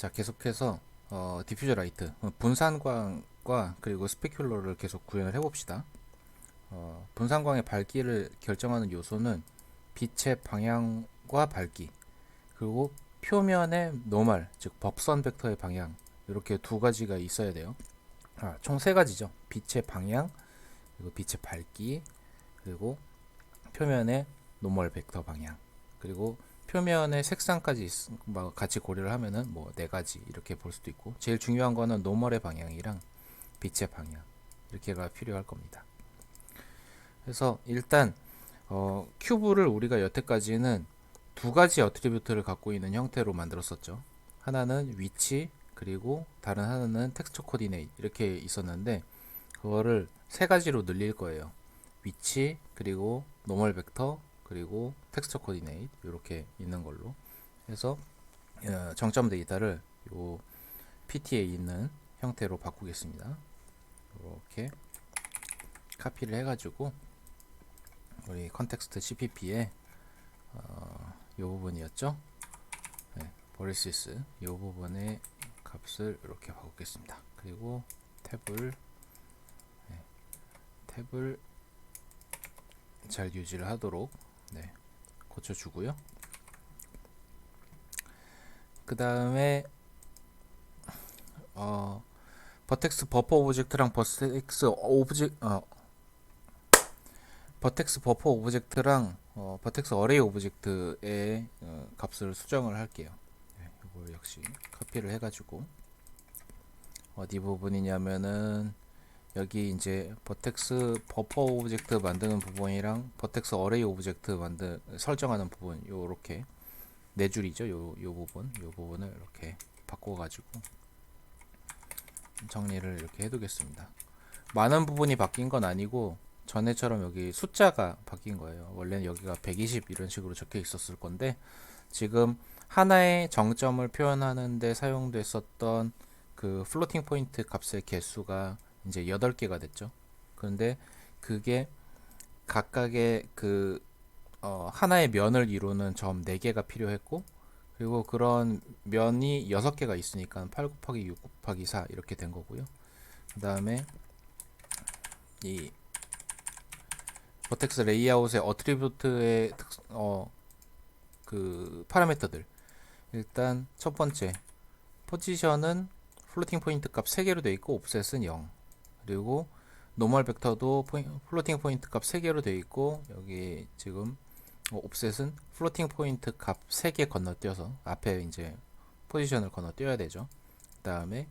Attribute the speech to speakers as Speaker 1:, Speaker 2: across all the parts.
Speaker 1: 자, 계속해서 디퓨저 라이트 분산광과 그리고 스페큘러를 계속 구현을 해봅시다. 분산광의 밝기를 결정하는 요소는 빛의 방향과 밝기, 그리고 표면의 노멀, 즉 법선 벡터의 방향, 이렇게 두 가지가 있어야 돼요. 총 세 가지죠. 빛의 방향, 그리고 빛의 밝기, 그리고 표면의 노멀 벡터 방향, 그리고 표면의 색상까지 같이 고려를 하면은 뭐 네 가지 이렇게 볼 수도 있고, 제일 중요한 거는 노멀의 방향이랑 빛의 방향, 이렇게가 필요할 겁니다. 그래서 일단 큐브를 우리가 여태까지는 두 가지 어트리뷰트를 갖고 있는 형태로 만들었었죠. 하나는 위치, 그리고 다른 하나는 텍스처 코디네이트, 이렇게 있었는데 그거를 세 가지로 늘릴 거예요. 위치, 그리고 노멀 벡터, 그리고 텍스처 코디네이트, 이렇게 있는 걸로 해서 정점 데이터를 요 PT에 있는 형태로 바꾸겠습니다. 이렇게 카피를 해가지고 우리 컨텍스트 CPP에 이 부분이었죠. 네, 버리시스 이 부분의 값을 이렇게 바꾸겠습니다. 그리고 탭을 잘 유지를 하도록 고쳐주고요. 그 다음에 버텍스 버퍼 오브젝트랑 버텍스 버퍼 오브젝트랑 버텍스 어레이 오브젝트의 값을 수정을 할게요. 이걸 역시 카피를 해가지고 어디 부분이냐면은 여기 이제 버텍스 버퍼 오브젝트 만드는 부분이랑 버텍스 어레이 오브젝트 설정하는 부분, 요렇게 네 줄이죠. 요 부분을 이렇게 바꿔가지고 정리를 이렇게 해두겠습니다. 많은 부분이 바뀐 건 아니고 전에처럼 여기 숫자가 바뀐 거예요. 원래는 여기가 120 이런 식으로 적혀 있었을 건데 지금 하나의 정점을 표현하는 데 사용됐었던 그 플로팅 포인트 값의 개수가 이제 8개가 됐죠. 그런데 그게 각각의 하나의 면을 이루는 점 4개가 필요했고, 그리고 그런 면이 6개가 있으니까 8 곱하기 6 곱하기 4 이렇게 된 거고요. 그 다음에 이 버텍스 레이아웃의 어트리뷰트의 그 파라미터들, 일단 첫 번째 포지션은 플로팅 포인트 값 3개로 되어 있고 옵셋은 0, 그리고 노멀 벡터도 플로팅 포인트 값 3개로 되어 있고 여기 지금 옵셋은 플로팅 포인트 값 3개 건너뛰어서 앞에 이제 포지션을 건너뛰어야 되죠. 그 다음에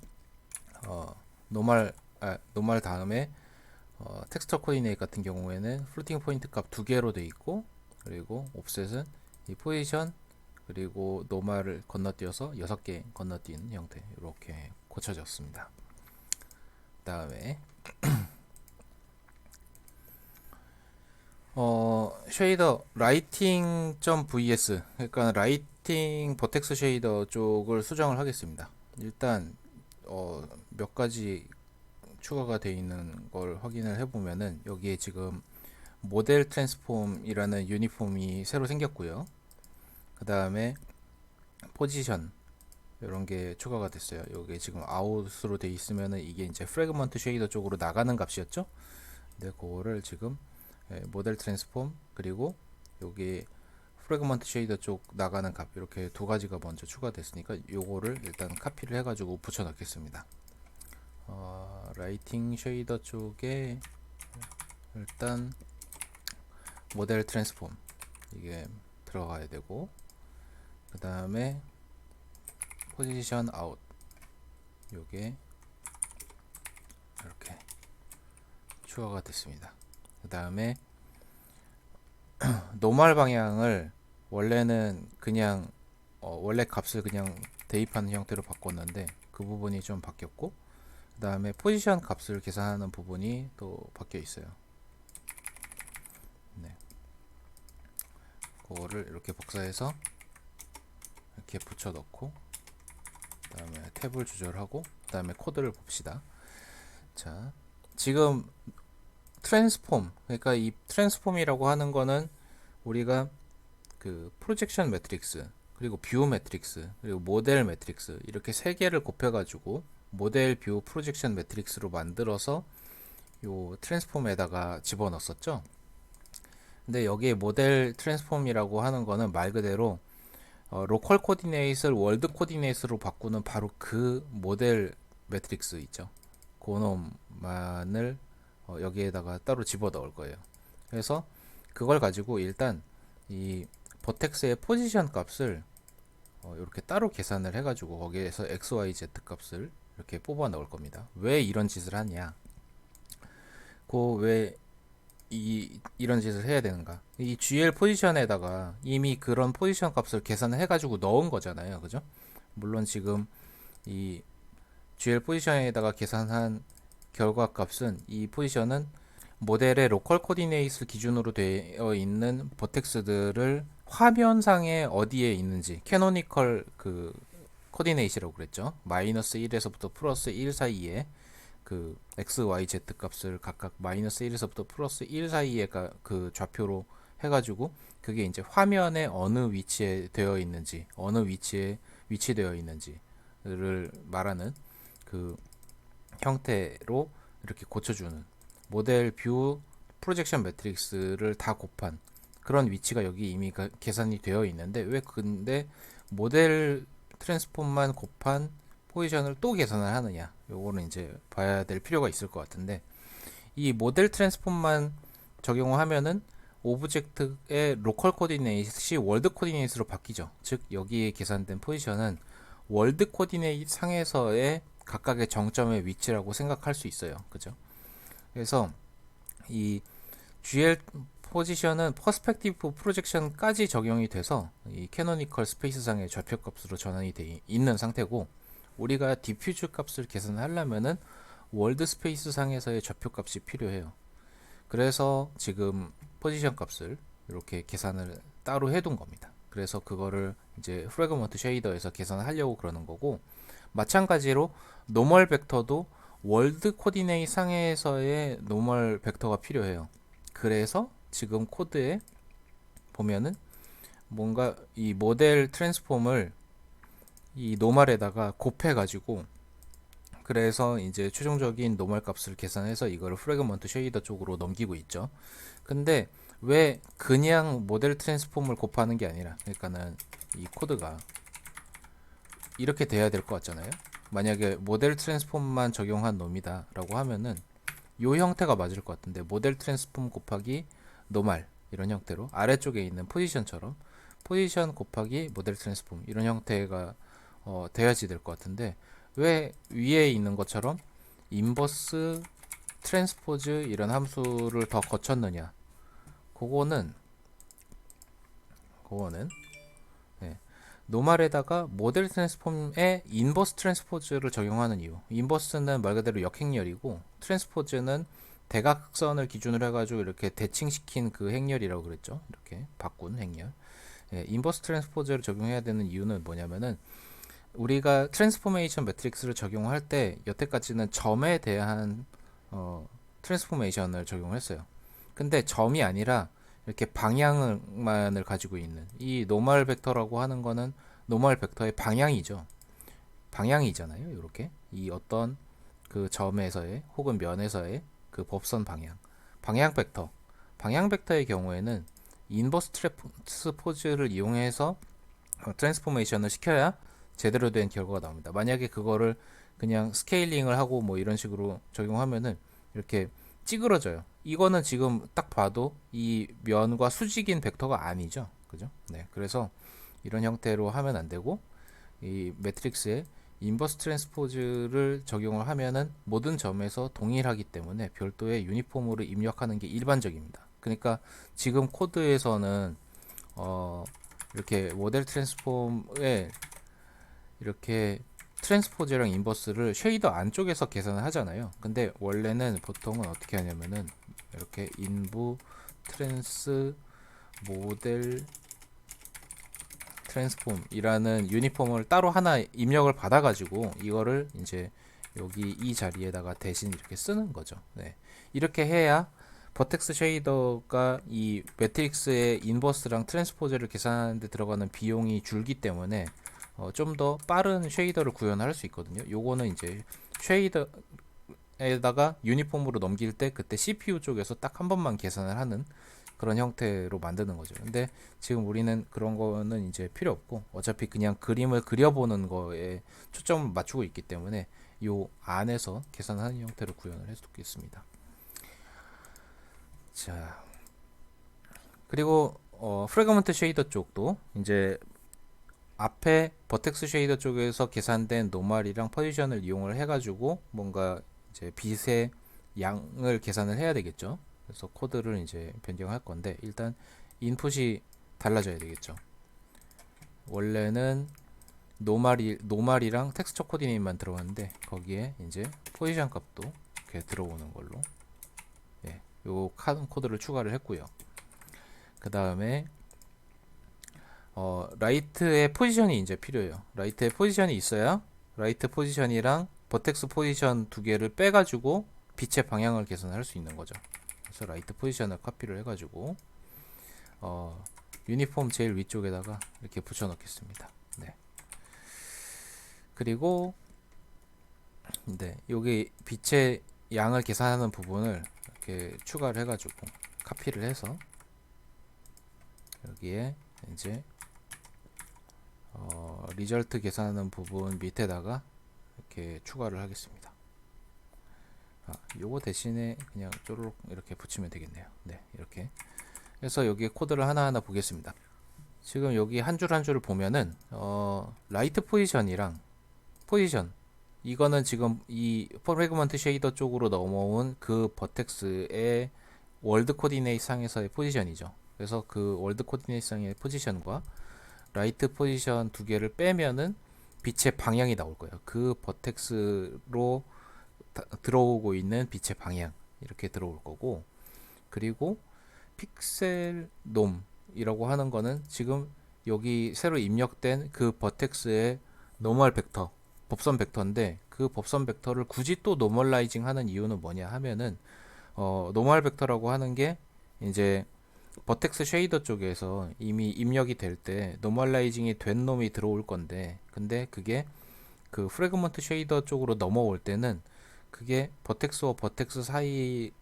Speaker 1: 노멀 다음에 텍스처 코디네이트 같은 경우에는 플로팅 포인트 값 2개로 되어 있고, 그리고 옵셋은 이 포지션 그리고 노멀을 건너뛰어서 6개 건너뛴 형태, 이렇게 고쳐졌습니다. 그 다음에 쉐이더 라이팅.vs, 그러니까 라이팅 버텍스 쉐이더 쪽을 수정을 하겠습니다. 일단 몇 가지 추가가 되어 있는 걸 확인을 해보면은 여기에 지금 모델 트랜스폼이라는 유니폼이 새로 생겼고요. 그 다음에 포지션 이런 게 추가가 됐어요. 여기 지금 아웃으로 돼 있으면은 이게 이제 프래그먼트 쉐이더 쪽으로 나가는 값이었죠. 근데 그거를 지금 모델 트랜스폼 그리고 여기 프래그먼트 쉐이더 쪽 나가는 값, 이렇게 두 가지가 먼저 추가됐으니까 요거를 일단 카피를 해가지고 붙여 넣겠습니다. 라이팅 쉐이더 쪽에 일단 모델 트랜스폼 이게 들어가야 되고, 그 다음에 포지션 아웃 요게 이렇게 추가가 됐습니다. 그 다음에 노멀 방향을 원래는 그냥 원래 값을 그냥 대입하는 형태로 바꿨는데 그 부분이 좀 바뀌었고, 그 다음에 포지션 값을 계산하는 부분이 또 바뀌어 있어요. 네, 그거를 이렇게 복사해서 이렇게 붙여 넣고, 그 다음에 탭을 조절하고, 그 다음에 코드를 봅시다. 자, 지금 트랜스폼, 그러니까 이 트랜스폼이라고 하는 거는 우리가 그 프로젝션 매트릭스 그리고 뷰 매트릭스, 그리고 모델 매트릭스 이렇게 세 개를 곱해가지고 모델 뷰 프로젝션 매트릭스로 만들어서 요 트랜스폼에다가 집어넣었었죠. 근데 여기에 모델 트랜스폼이라고 하는 거는 말 그대로 로컬 코디네이트를 월드 코디네이트로 바꾸는 바로 그 모델 매트릭스 있죠. 그 놈만을 여기에다가 따로 집어 넣을 거예요. 그래서 그걸 가지고 일단 이 버텍스의 포지션 값을 이렇게 따로 계산을 해가지고 거기에서 x, y, z 값을 이렇게 뽑아 넣을 겁니다. 왜 이런 짓을 하냐? 왜 이런 짓을 해야 되는가? 이 GL 포지션에다가 이미 그런 포지션 값을 계산을 해가지고 넣은 거잖아요, 그죠? 물론 지금 이 GL 포지션에다가 계산한 결과 값은 이 포지션은 모델의 로컬 코디네이트를 기준으로 되어 있는 버텍스들을 화면상에 어디에 있는지 캐노니컬 그 코디네이트라고 그랬죠. 마이너스 1에서부터 플러스 1 사이에 그 x, y, z 값을 각각 마이너스 1에서부터 플러스 1 사이에 그 좌표로 해가지고 그게 이제 화면에 어느 위치에 되어 있는지 어느 위치에 위치되어 있는지를 말하는 그 형태로 이렇게 고쳐주는 모델 뷰 프로젝션 매트릭스를 다 곱한 그런 위치가 여기 이미 계산이 되어 있는데 왜 근데 모델 트랜스폼만 곱한 포지션을 또 계산을 하느냐, 요거는 이제 봐야 될 필요가 있을 것 같은데, 이 모델 트랜스폼만 적용을 하면은 오브젝트의 로컬 코디네이트이 월드 코디네이트로 바뀌죠. 즉 여기에 계산된 포지션은 월드 코디네이트 상에서의 각각의 정점의 위치라고 생각할 수 있어요. 그죠? 그래서 이 GL 포지션은 퍼스펙티브 프로젝션까지 적용이 돼서 이 캐노니컬 스페이스상의 좌표값으로 전환이 돼 있는 상태고, 우리가 디퓨즈 값을 계산하려면은 월드 스페이스 상에서의 좌표값이 필요해요. 그래서 지금 포지션 값을 이렇게 계산을 따로 해둔 겁니다. 그래서 그거를 이제 프래그먼트 쉐이더에서 계산하려고 그러는 거고, 마찬가지로 노멀 벡터도 월드 코디네이트 상에서의 노멀 벡터가 필요해요. 그래서 지금 코드에 보면은 뭔가 이 모델 트랜스폼을 이 노멀에다가 곱해가지고, 그래서 이제 최종적인 노멀 값을 계산해서 이거를 프래그먼트 쉐이더 쪽으로 넘기고 있죠. 근데 왜 그냥 모델 트랜스폼을 곱하는 게 아니라, 그러니까는 이 코드가 이렇게 돼야 될 것 같잖아요. 만약에 모델 트랜스폼만 적용한 놈이다 라고 하면은 요 형태가 맞을 것 같은데, 모델 트랜스폼 곱하기 노멀 이런 형태로 아래쪽에 있는 포지션처럼 포지션 곱하기 모델 트랜스폼 이런 형태가 돼야지 될 것 같은데, 왜 위에 있는 것처럼 인버스 트랜스포즈 이런 함수를 더 거쳤느냐? 그거는 네, 노멀에다가 모델 트랜스폼에 인버스 트랜스포즈를 적용하는 이유. 인버스는 말 그대로 역행렬이고, 트랜스포즈는 대각선을 기준으로 해가지고 이렇게 대칭시킨 그 행렬이라고 그랬죠. 이렇게 바꾼 행렬. 인버스 트랜스포즈를 적용해야 되는 이유는 뭐냐면은, 우리가 트랜스포메이션 매트릭스를 적용할 때 여태까지는 점에 대한 트랜스포메이션을 적용을 했어요. 근데 점이 아니라 이렇게 방향만을 가지고 있는 이 노멀 벡터라고 하는 거는 노멀 벡터의 방향이죠. 방향이잖아요. 이렇게 이 어떤 그 점에서의 혹은 면에서의 그 법선 방향 벡터의 경우에는 인버스 트랜스포즈를 이용해서 트랜스포메이션을 시켜야 제대로 된 결과가 나옵니다. 만약에 그거를 그냥 스케일링을 하고 뭐 이런 식으로 적용하면은 이렇게 찌그러져요. 이거는 지금 딱 봐도 이 면과 수직인 벡터가 아니죠. 그죠? 네. 그래서 이런 형태로 하면 안 되고, 이 매트릭스에 인버스 트랜스포즈를 적용을 하면은 모든 점에서 동일하기 때문에 별도의 유니폼으로 입력하는 게 일반적입니다. 그러니까 지금 코드에서는 이렇게 모델 트랜스폼에 이렇게 트랜스포즈랑 인버스를 쉐이더 안쪽에서 계산을 하잖아요. 근데 원래는 보통은 어떻게 하냐면은 이렇게 인부 트랜스 모델 트랜스폼이라는 유니폼을 따로 하나 입력을 받아가지고 이거를 이제 여기 이 자리에다가 대신 이렇게 쓰는 거죠. 네. 이렇게 해야 버텍스 쉐이더가 이 매트릭스의 인버스랑 트랜스포즈를 계산하는 데 들어가는 비용이 줄기 때문에 좀 더 빠른 쉐이더를 구현할 수 있거든요. 요거는 이제 쉐이더에다가 유니폼으로 넘길 때 그때 CPU 쪽에서 딱 한 번만 계산을 하는 그런 형태로 만드는 거죠. 근데 지금 우리는 그런 거는 이제 필요 없고 어차피 그냥 그림을 그려보는 거에 초점을 맞추고 있기 때문에 요 안에서 계산하는 형태로 구현을 해두겠습니다. 자, 그리고 프래그먼트 쉐이더 쪽도 이제 앞에 버텍스 쉐이더 쪽에서 계산된 노멀이랑 포지션을 이용을 해가지고 뭔가 이제 빛의 양을 계산을 해야 되겠죠. 그래서 코드를 이제 변경할 건데 일단 인풋이 달라져야 되겠죠. 원래는 노멀이랑 텍스처 코디네임만 들어갔는데 거기에 이제 포지션 값도 이렇게 들어오는 걸로 요 코드를 추가를 했고요. 그 다음에 라이트의 포지션이 이제 필요해요. 라이트의 포지션이 있어야 라이트 포지션이랑 버텍스 포지션 두 개를 빼가지고 빛의 방향을 계산할 수 있는 거죠. 그래서 라이트 포지션을 카피를 해가지고 유니폼 제일 위쪽에다가 이렇게 붙여 넣겠습니다. 네. 그리고 여기 빛의 양을 계산하는 부분을 이렇게 추가를 해가지고 카피를 해서 여기에 이제 리절트 계산하는 부분 밑에다가 이렇게 추가를 하겠습니다. 요거 대신에 그냥 쪼르륵 이렇게 붙이면 되겠네요. 네, 이렇게 해서 여기 코드를 하나하나 보겠습니다. 지금 여기 한 줄 한 줄을 보면은 라이트 포지션이랑 포지션 이거는 지금 이 프래그먼트 쉐이더 쪽으로 넘어온 그 버텍스의 월드 코디네이트 상에서의 포지션이죠. 그래서 그 월드 코디네이트 상의 포지션과 라이트 포지션 두 개를 빼면은 빛의 방향이 나올 거예요. 그 버텍스로 들어오고 있는 빛의 방향 이렇게 들어올 거고, 그리고 픽셀 놈이라고 하는 거는 지금 여기 새로 입력된 그 버텍스의 노멀 벡터 법선 벡터인데 그 법선 벡터를 굳이 또 노멀라이징 하는 이유는 뭐냐 하면은 노멀 벡터라고 하는 게 이제 버텍스 쉐이더 쪽에서 이미 입력이 될 때 노멀라이징이 된 놈이 들어올 건데, 근데 그게 그 프래그먼트 쉐이더 쪽으로 넘어올 때는 그게 버텍스와 버텍스 사이에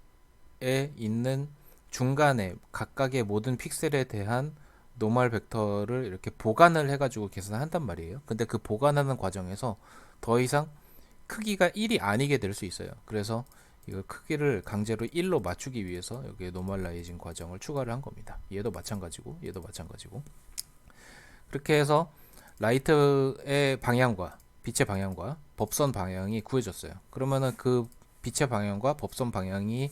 Speaker 1: 있는 중간에 각각의 모든 픽셀에 대한 노멀 벡터를 이렇게 보관을 해가지고 계산한단 말이에요. 근데 그 보관하는 과정에서 더 이상 크기가 1이 아니게 될 수 있어요. 그래서 이거 크기를 강제로 1로 맞추기 위해서 여기에 노멀라이징 과정을 추가를 한 겁니다. 얘도 마찬가지고 얘도 마찬가지고 그렇게 해서 라이트의 방향과 빛의 방향과 법선 방향이 구해졌어요. 그러면은 그 빛의 방향과 법선 방향이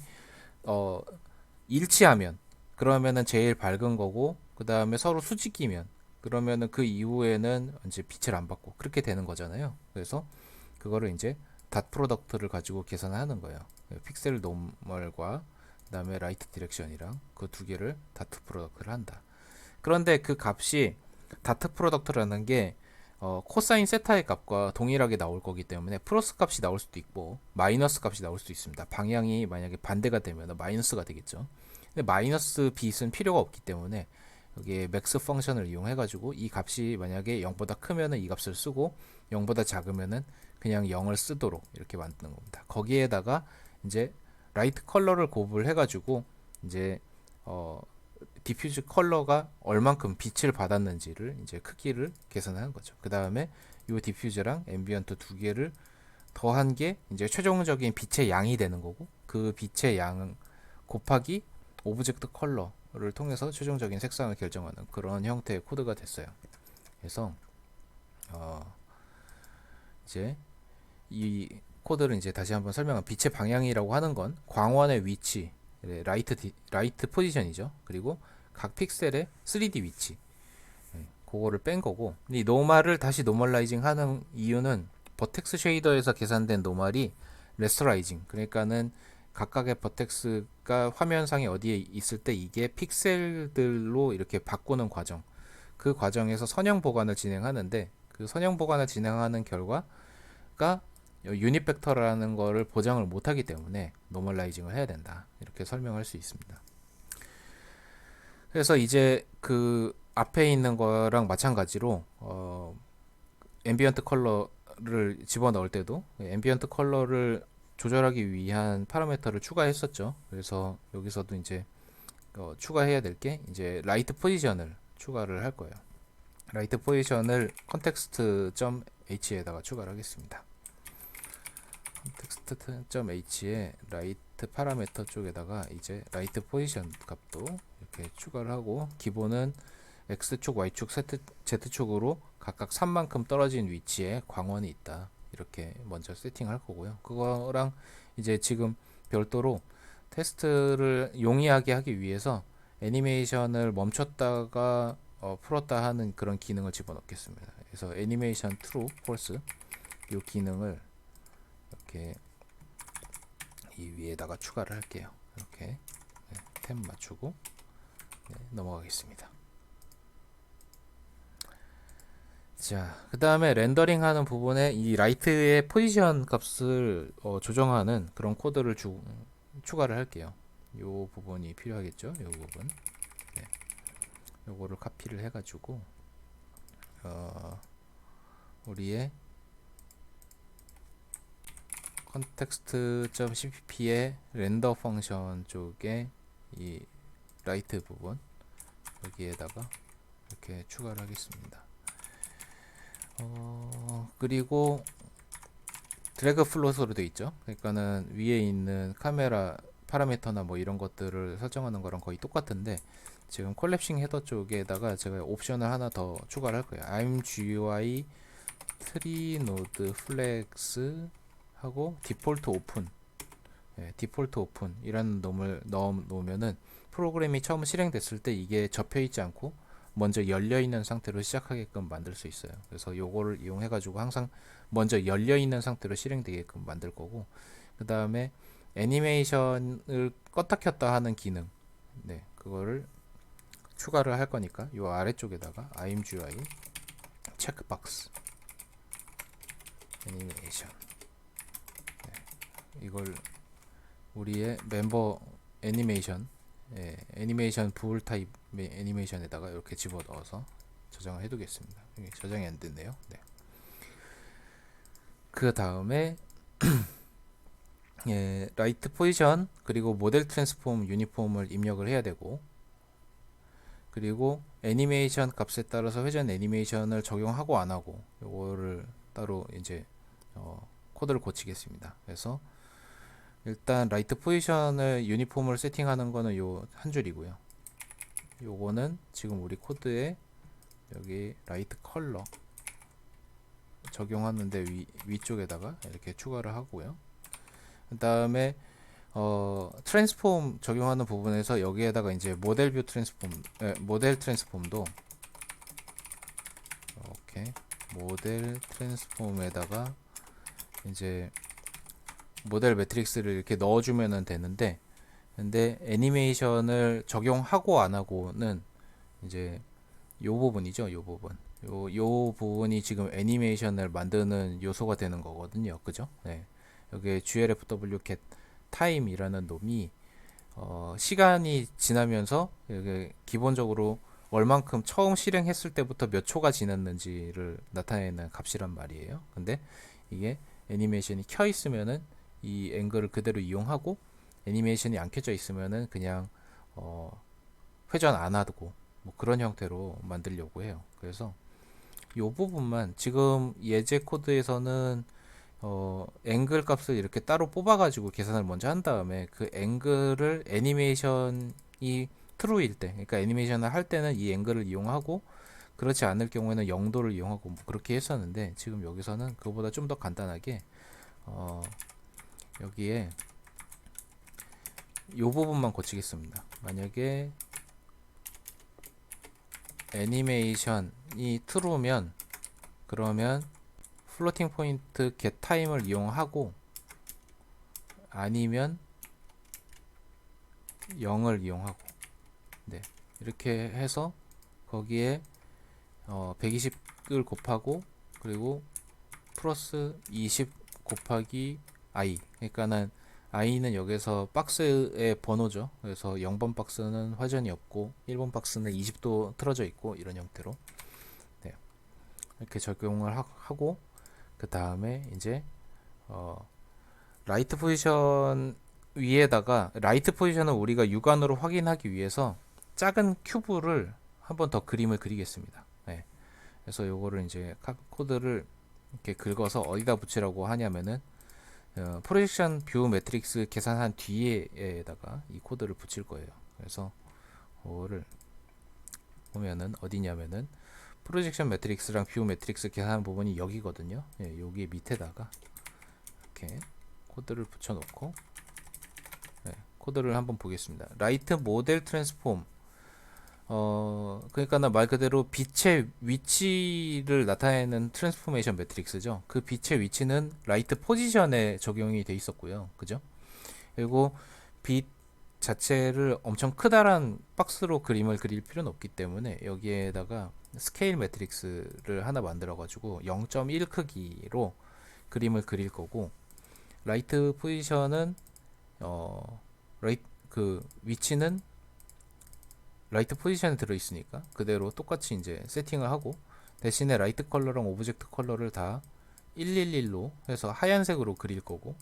Speaker 1: 일치하면 그러면은 제일 밝은 거고, 그 다음에 서로 수직이면 그러면은 그 이후에는 이제 빛을 안 받고 그렇게 되는 거잖아요. 그래서 그거를 이제 닷 프로덕트를 가지고 계산하는 거예요. 픽셀 노멀과 그 다음에 라이트 디렉션이랑 그 두 개를 다트 프로덕트를 한다. 그런데 그 값이 다트 프로덕트라는 게 코사인 세타의 값과 동일하게 나올 거기 때문에 플러스 값이 나올 수도 있고 마이너스 값이 나올 수도 있습니다. 방향이 만약에 반대가 되면 마이너스가 되겠죠. 근데 마이너스 빛은 필요가 없기 때문에 여기에 맥스 펑션을 이용해 가지고 이 값이 만약에 0보다 크면은 이 값을 쓰고 0보다 작으면은 그냥 0을 쓰도록 이렇게 만드는 겁니다. 거기에다가 이제 라이트 컬러를 곱을 해 가지고 이제 디퓨즈 컬러가 얼만큼 빛을 받았는지를 이제 크기를 계산하는 거죠. 그 다음에 이 디퓨즈랑 앰비언트 두 개를 더한 게 이제 최종적인 빛의 양이 되는 거고, 그 빛의 양은 곱하기 오브젝트 컬러를 통해서 최종적인 색상을 결정하는 그런 형태의 코드가 됐어요. 그래서 이제 이 코드를 이제 다시 한번 설명한 빛의 방향이라고 하는 건 광원의 위치, 라이트 포지션이죠. 그리고 각 픽셀의 3D 위치, 그거를 뺀 거고, 이 노멀을 다시 노멀라이징 하는 이유는 버텍스 쉐이더에서 계산된 노멀이 레스터라이징, 그러니까는 각각의 버텍스가 화면상에 어디에 있을 때 이게 픽셀들로 이렇게 바꾸는 과정, 그 과정에서 선형 보관을 진행하는데 그 선형 보관을 진행하는 결과가 유닛 벡터라는 거를 보장을 못하기 때문에 노멀라이징을 해야 된다. 이렇게 설명할 수 있습니다. 그래서 이제 그 앞에 있는 거랑 마찬가지로 앰비언트 컬러를 집어넣을 때도 앰비언트 컬러를 조절하기 위한 파라미터를 추가했었죠. 그래서 여기서도 이제 추가해야 될 게 이제 라이트 포지션을 추가를 할 거예요. 라이트 포지션을 context.h에다가 추가를 하겠습니다. context.h에 라이트 파라미터 쪽에다가 이제 라이트 포지션 값도 이렇게 추가를 하고, 기본은 x축, y축, z축으로 각각 3만큼 떨어진 위치에 광원이 있다. 이렇게 먼저 세팅할 거고요. 그거랑 이제 지금 별도로 테스트를 용이하게 하기 위해서 애니메이션을 멈췄다가 풀었다 하는 그런 기능을 집어넣겠습니다. 그래서 애니메이션 true, false 이 기능을 이렇게 이 위에다가 추가를 할게요. 이렇게 템 맞추고 넘어가겠습니다. 자, 그 다음에 렌더링 하는 부분에 이 라이트의 포지션 값을 조정하는 그런 코드를 추가를 할게요. 요 부분이 필요하겠죠? 요 부분. 네. 요거를 카피를 해가지고 우리의 context.cpp의 렌더 펑션 쪽에 이 라이트 부분 여기에다가 이렇게 추가를 하겠습니다. 그리고 드래그 플롯으로 되어 있죠. 그러니까는 위에 있는 카메라 파라미터나 뭐 이런 것들을 설정하는 거랑 거의 똑같은데, 지금 콜랩싱 헤더 쪽에다가 제가 옵션을 하나 더 추가를 할 거예요. I'm GUI tree node flex 하고 디폴트 오픈, 디폴트 오픈 이라는 놈을 넣으면은 프로그램이 처음 실행됐을 때 이게 접혀 있지 않고 먼저 열려 있는 상태로 시작하게끔 만들 수 있어요. 그래서 요거를 이용해 가지고 항상 먼저 열려 있는 상태로 실행되게끔 만들 거고, 그 다음에 애니메이션을 껐다 켰다 하는 기능, 그거를 추가를 할 거니까 요 아래쪽에다가 I'm GUI 체크박스 애니메이션, 이걸 우리의 멤버 애니메이션, 애니메이션 부울 타입 애니메이션에다가 이렇게 집어 넣어서 저장을 해 두겠습니다. 이게 저장이 안 됐네요. 그 다음에 라이트 포지션 그리고 모델 트랜스폼 유니폼을 입력을 해야 되고, 그리고 애니메이션 값에 따라서 회전 애니메이션을 적용하고 안 하고 요거를 따로 이제 코드를 고치겠습니다. 그래서 일단 라이트 포지션을 유니폼을 세팅하는 거는 요 한 줄이고요. 요거는 지금 우리 코드에 여기 라이트 컬러 적용하는데 위쪽에다가 이렇게 추가를 하고요. 그 다음에 트랜스폼 적용하는 부분에서 여기에다가 이제 모델 뷰 트랜스폼, 모델 트랜스폼도 이렇게 모델 트랜스폼에다가 이제 모델 매트릭스를 이렇게 넣어주면 되는데, 근데 애니메이션을 적용하고 안 하고는 이제 요 부분이죠. 요 부분. 요 부분이 지금 애니메이션을 만드는 요소가 되는 거거든요. 그죠? 여기 glfw get time이라는 놈이 시간이 지나면서 여기 기본적으로 얼만큼 처음 실행했을 때부터 몇 초가 지났는지를 나타내는 값이란 말이에요. 근데 이게 애니메이션이 켜 있으면은 이 앵글을 그대로 이용하고, 애니메이션이 안 켜져 있으면은 그냥 회전 안 하고 뭐 그런 형태로 만들려고 해요. 그래서 이 부분만 지금 예제 코드에서는 앵글 값을 이렇게 따로 뽑아가지고 계산을 먼저 한 다음에 그 앵글을 애니메이션이 true일 때, 그러니까 애니메이션을 할 때는 이 앵글을 이용하고, 그렇지 않을 경우에는 0도를 이용하고 뭐 그렇게 했었는데, 지금 여기서는 그거보다 좀 더 간단하게 여기에 이 부분만 고치겠습니다. 만약에 애니메이션이 true면 그러면 플로팅 포인트 get time을 이용하고, 아니면 0을 이용하고, 이렇게 해서 거기에 120을 곱하고, 그리고 플러스 20 곱하기 i, 그러니까는 i는 여기서 박스의 번호죠. 그래서 0번 박스는 화전이 없고 1번 박스는 20도 틀어져 있고 이런 형태로 네, 이렇게 적용을 하고 그 다음에 이제 라이트 포지션 위에다가 라이트 포지션을 우리가 육안으로 확인하기 위해서 작은 큐브를 한번 더 그림을 그리겠습니다. 네, 그래서 요거를 이제 코드를 이렇게 긁어서 어디다 붙이라고 하냐면은 프로젝션 뷰 매트릭스 계산한 뒤에다가 이 코드를 붙일 거예요. 그래서 그거를 보면은 어디냐면은 프로젝션 매트릭스랑 뷰 매트릭스 계산한 부분이 여기거든요. 예, 여기 밑에다가 이렇게 코드를 붙여놓고 네, 코드를 한번 보겠습니다. 라이트 모델 트랜스폼 그러니까 말 그대로 빛의 위치를 나타내는 트랜스포메이션 매트릭스죠. 그 빛의 위치는 라이트 포지션에 적용이 돼 있었고요. 그죠? 그리고 빛 자체를 엄청 크다란 박스로 그림을 그릴 필요는 없기 때문에 여기에다가 스케일 매트릭스를 하나 만들어 가지고 0.1 크기로 그림을 그릴 거고 라이트 포지션은 그 위치는 라이트 포지션에 들어 있으니까 그대로 똑같이 이제 세팅을 하고 대신에 라이트 컬러랑 오브젝트 컬러를 다 111로 해서 하얀색으로 그릴 거고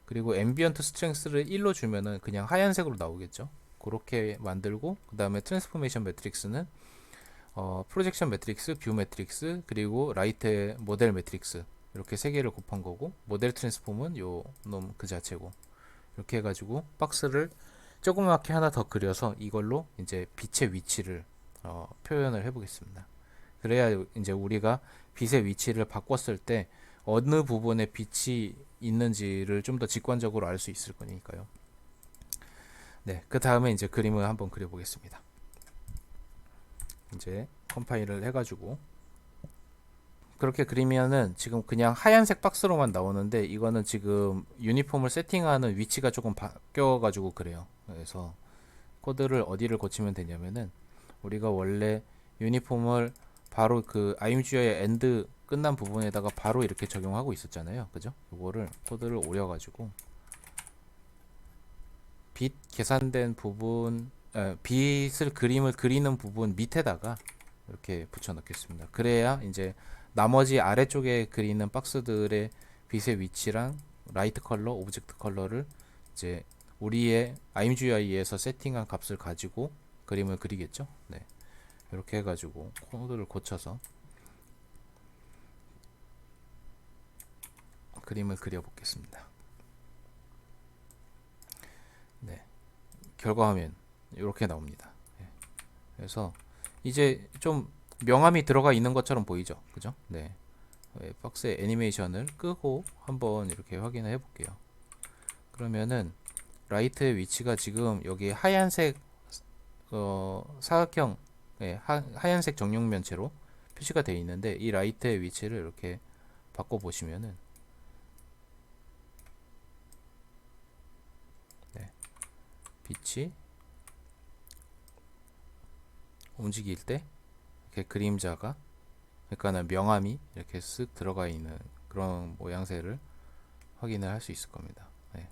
Speaker 1: 그리고 앰비언트 스트렝스를 1로 주면은 그냥 하얀색으로 나오겠죠. 그렇게 만들고 그 다음에 트랜스포메이션 매트릭스는 프로젝션 매트릭스, 뷰 매트릭스 그리고 라이트 모델 매트릭스 이렇게 세 개를 곱한 거고 모델 트랜스폼은 요 놈 그 자체고 이렇게 해가지고 박스를 조그맣게 하나 더 그려서 이걸로 이제 빛의 위치를 표현을 해보겠습니다. 그래야 이제 우리가 빛의 위치를 바꿨을 때 어느 부분에 빛이 있는지를 좀 더 직관적으로 알 수 있을 거니까요. 네, 그 다음에 이제 그림을 한번 그려보겠습니다. 이제 컴파일을 해가지고 그렇게 그리면은 지금 그냥 하얀색 박스로만 나오는데 이거는 지금 유니폼을 세팅하는 위치가 조금 바뀌어가지고 그래요. 그래서 코드를 어디를 고치면 되냐면은 우리가 원래 유니폼을 바로 그 IMGU의 엔드 끝난 부분에다가 바로 이렇게 적용하고 있었잖아요. 그죠? 이거를 코드를 오려가지고 빛 계산된 부분 빛을 그림을 그리는 부분 밑에다가 이렇게 붙여 넣겠습니다. 그래야 이제 나머지 아래쪽에 그리는 박스들의 빛의 위치랑 라이트 컬러, 오브젝트 컬러를 이제 우리의 IMGUI에서 세팅한 값을 가지고 그림을 그리겠죠. 네. 이렇게 해가지고 코드를 고쳐서 그림을 그려보겠습니다. 네. 결과 화면 이렇게 나옵니다. 네. 그래서 이제 좀 명암이 들어가 있는 것처럼 보이죠, 그죠? 네. 박스의 애니메이션을 끄고 한번 이렇게 확인을 해볼게요. 그러면은 라이트의 위치가 지금 여기 하얀색 사각형 하얀색 정육면체로 표시가 되어 있는데 이 라이트의 위치를 이렇게 바꿔 보시면은 네, 빛이 움직일 때 이렇게 그림자가 그러니까는 명암이 이렇게 쓱 들어가 있는 그런 모양새를 확인을 할 수 있을 겁니다. 네.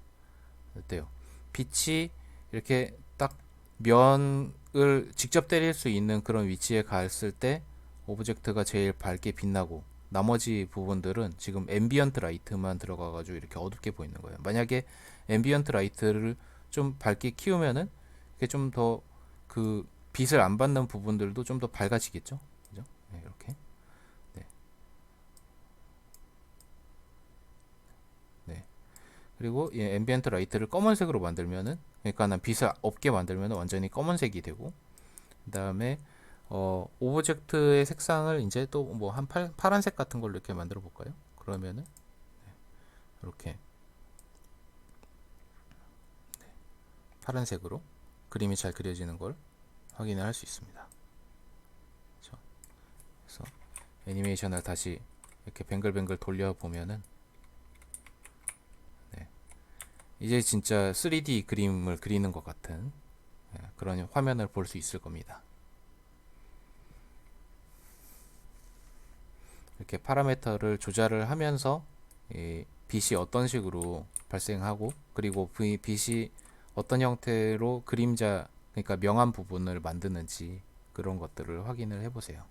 Speaker 1: 어때요? 빛이 이렇게 딱 면을 직접 때릴 수 있는 그런 위치에 갔을 때 오브젝트가 제일 밝게 빛나고 나머지 부분들은 지금 앰비언트 라이트만 들어가 가지고 이렇게 어둡게 보이는 거예요. 만약에 앰비언트 라이트를 좀 밝게 키우면은 이게 좀 더 그 빛을 안 받는 부분들도 좀 더 밝아지겠죠. 그죠? 네, 이렇게. 네. 네. 그리고 이 앰비언트 라이트를 검은색으로 만들면은 그러니까는 빛을 없게 만들면 완전히 검은색이 되고 그다음에 오브젝트의 색상을 이제 또 뭐 한 파란색 같은 걸로 이렇게 만들어 볼까요? 그러면은 이렇게 파란색으로 그림이 잘 그려지는 걸 확인을 할 수 있습니다. 그렇죠? 그래서 애니메이션을 다시 이렇게 뱅글뱅글 돌려 보면은 네, 이제 진짜 3D 그림을 그리는 것 같은 그런 화면을 볼 수 있을 겁니다. 이렇게 파라미터를 조절을 하면서 이 빛이 어떤 식으로 발생하고, 그리고 빛이 어떤 형태로 그림자, 그러니까 명암 부분을 만드는지 그런 것들을 확인을 해보세요.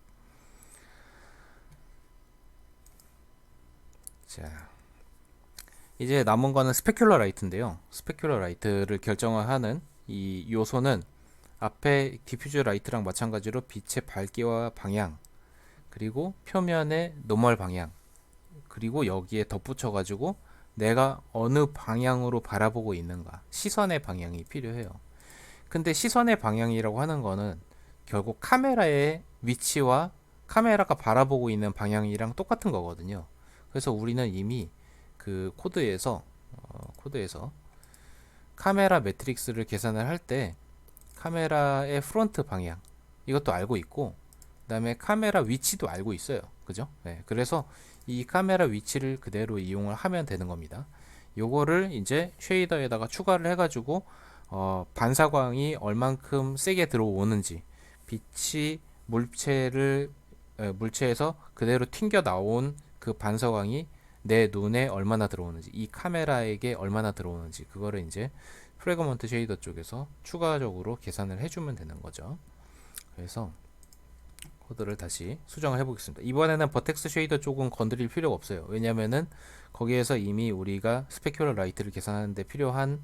Speaker 1: 자, 이제 남은 거는 스페큘러 라이트인데요. 스페큘러 라이트를 결정하는 이 요소는 앞에 디퓨저 라이트랑 마찬가지로 빛의 밝기와 방향, 그리고 표면의 노멀 방향, 그리고 여기에 덧붙여 가지고 내가 어느 방향으로 바라보고 있는가, 시선의 방향이 필요해요. 근데 시선의 방향이라고 하는 거는 결국 카메라의 위치와 카메라가 바라보고 있는 방향이랑 똑같은 거거든요. 그래서 우리는 이미 그 코드에서 카메라 매트릭스를 계산을 할 때 카메라의 프론트 방향 이것도 알고 있고, 그 다음에 카메라 위치도 알고 있어요. 그죠? 네, 그래서 이 카메라 위치를 그대로 이용을 하면 되는 겁니다. 요거를 이제 쉐이더에다가 추가를 해가지고 반사광이 얼만큼 세게 들어오는지, 빛이 물체에서 그대로 튕겨 나온 그 반사광이 내 눈에 얼마나 들어오는지, 이 카메라에게 얼마나 들어오는지, 그거를 이제 프래그먼트 쉐이더 쪽에서 추가적으로 계산을 해주면 되는 거죠. 그래서 코드를 다시 수정을 해보겠습니다. 이번에는 버텍스 쉐이더 쪽은 건드릴 필요가 없어요. 왜냐면은 거기에서 이미 우리가 스페큘러 라이트를 계산하는데 필요한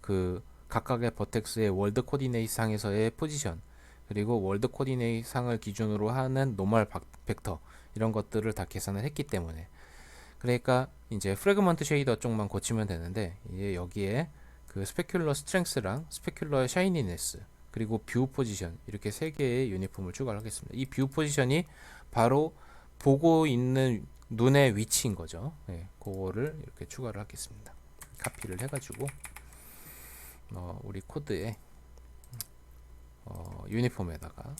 Speaker 1: 그 각각의 버텍스의 월드 코디네이트 상에서의 포지션, 그리고 월드 코디네이트 상을 기준으로 하는 노멀 벡터, 이런 것들을 다 계산을 했기 때문에, 그러니까 이제 프래그먼트 쉐이더 쪽만 고치면 되는데, 이제 여기에 그 스페큘러 스트렝스랑 스페큘러 샤이니네스, 그리고 뷰 포지션, 이렇게 세 개의 유니폼을 추가를 하겠습니다. 이 뷰 포지션이 바로 보고 있는 눈의 위치인 거죠. 네, 그거를 이렇게 추가를 하겠습니다. 카피를 해가지고 우리 코드에 유니폼에다가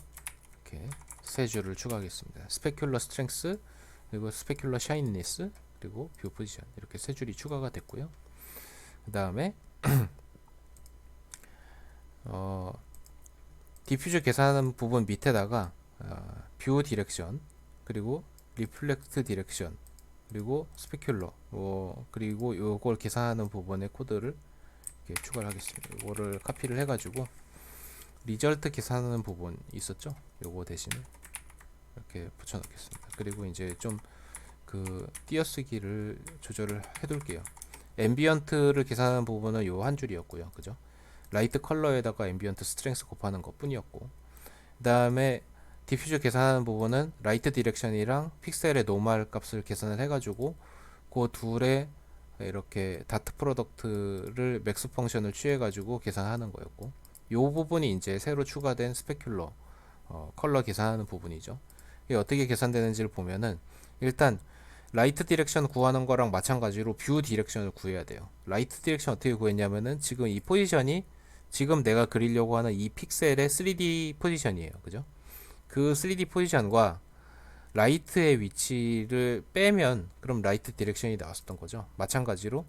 Speaker 1: 이렇게 세 줄을 추가하겠습니다. 스페큘러 스트렝스, 그리고 스페큘러 샤이니니스, 그리고 뷰 포지션, 이렇게 세 줄이 추가가 됐고요. 그 다음에 디퓨저 계산하는 부분 밑에다가 뷰 디렉션, 그리고 리플렉트 디렉션, 그리고 스페큘러, 그리고 요걸 계산하는 부분의 코드를 이렇게 추가를 하겠습니다. 이거를 카피를 해가지고 리절트 계산하는 부분 있었죠? 요거 대신에 이렇게 붙여 넣겠습니다. 그리고 이제 좀 그 띄어쓰기를 조절을 해둘게요. 앰비언트를 계산하는 부분은 요 한 줄이었고요. 그죠? 라이트 컬러에다가 앰비언트 스트렝스 곱하는 것 뿐이었고, 그 다음에 디퓨저 계산하는 부분은 라이트 디렉션이랑 픽셀의 노멀 값을 계산을 해가지고 그 둘의 이렇게 다트 프로덕트를 맥스 펑션을 취해가지고 계산하는 거였고, 이 부분이 이제 새로 추가된 스페큘러 컬러 계산하는 부분이죠. 이게 어떻게 계산되는지를 보면은, 일단 라이트 디렉션 구하는 거랑 마찬가지로 뷰 디렉션을 구해야 돼요. 라이트 디렉션 어떻게 구했냐면은, 지금 이 포지션이 지금 내가 그리려고 하는 이 픽셀의 3D 포지션이에요. 그죠? 그 3D 포지션과 라이트의 위치를 빼면 그럼 라이트 디렉션이 나왔었던 거죠. 마찬가지로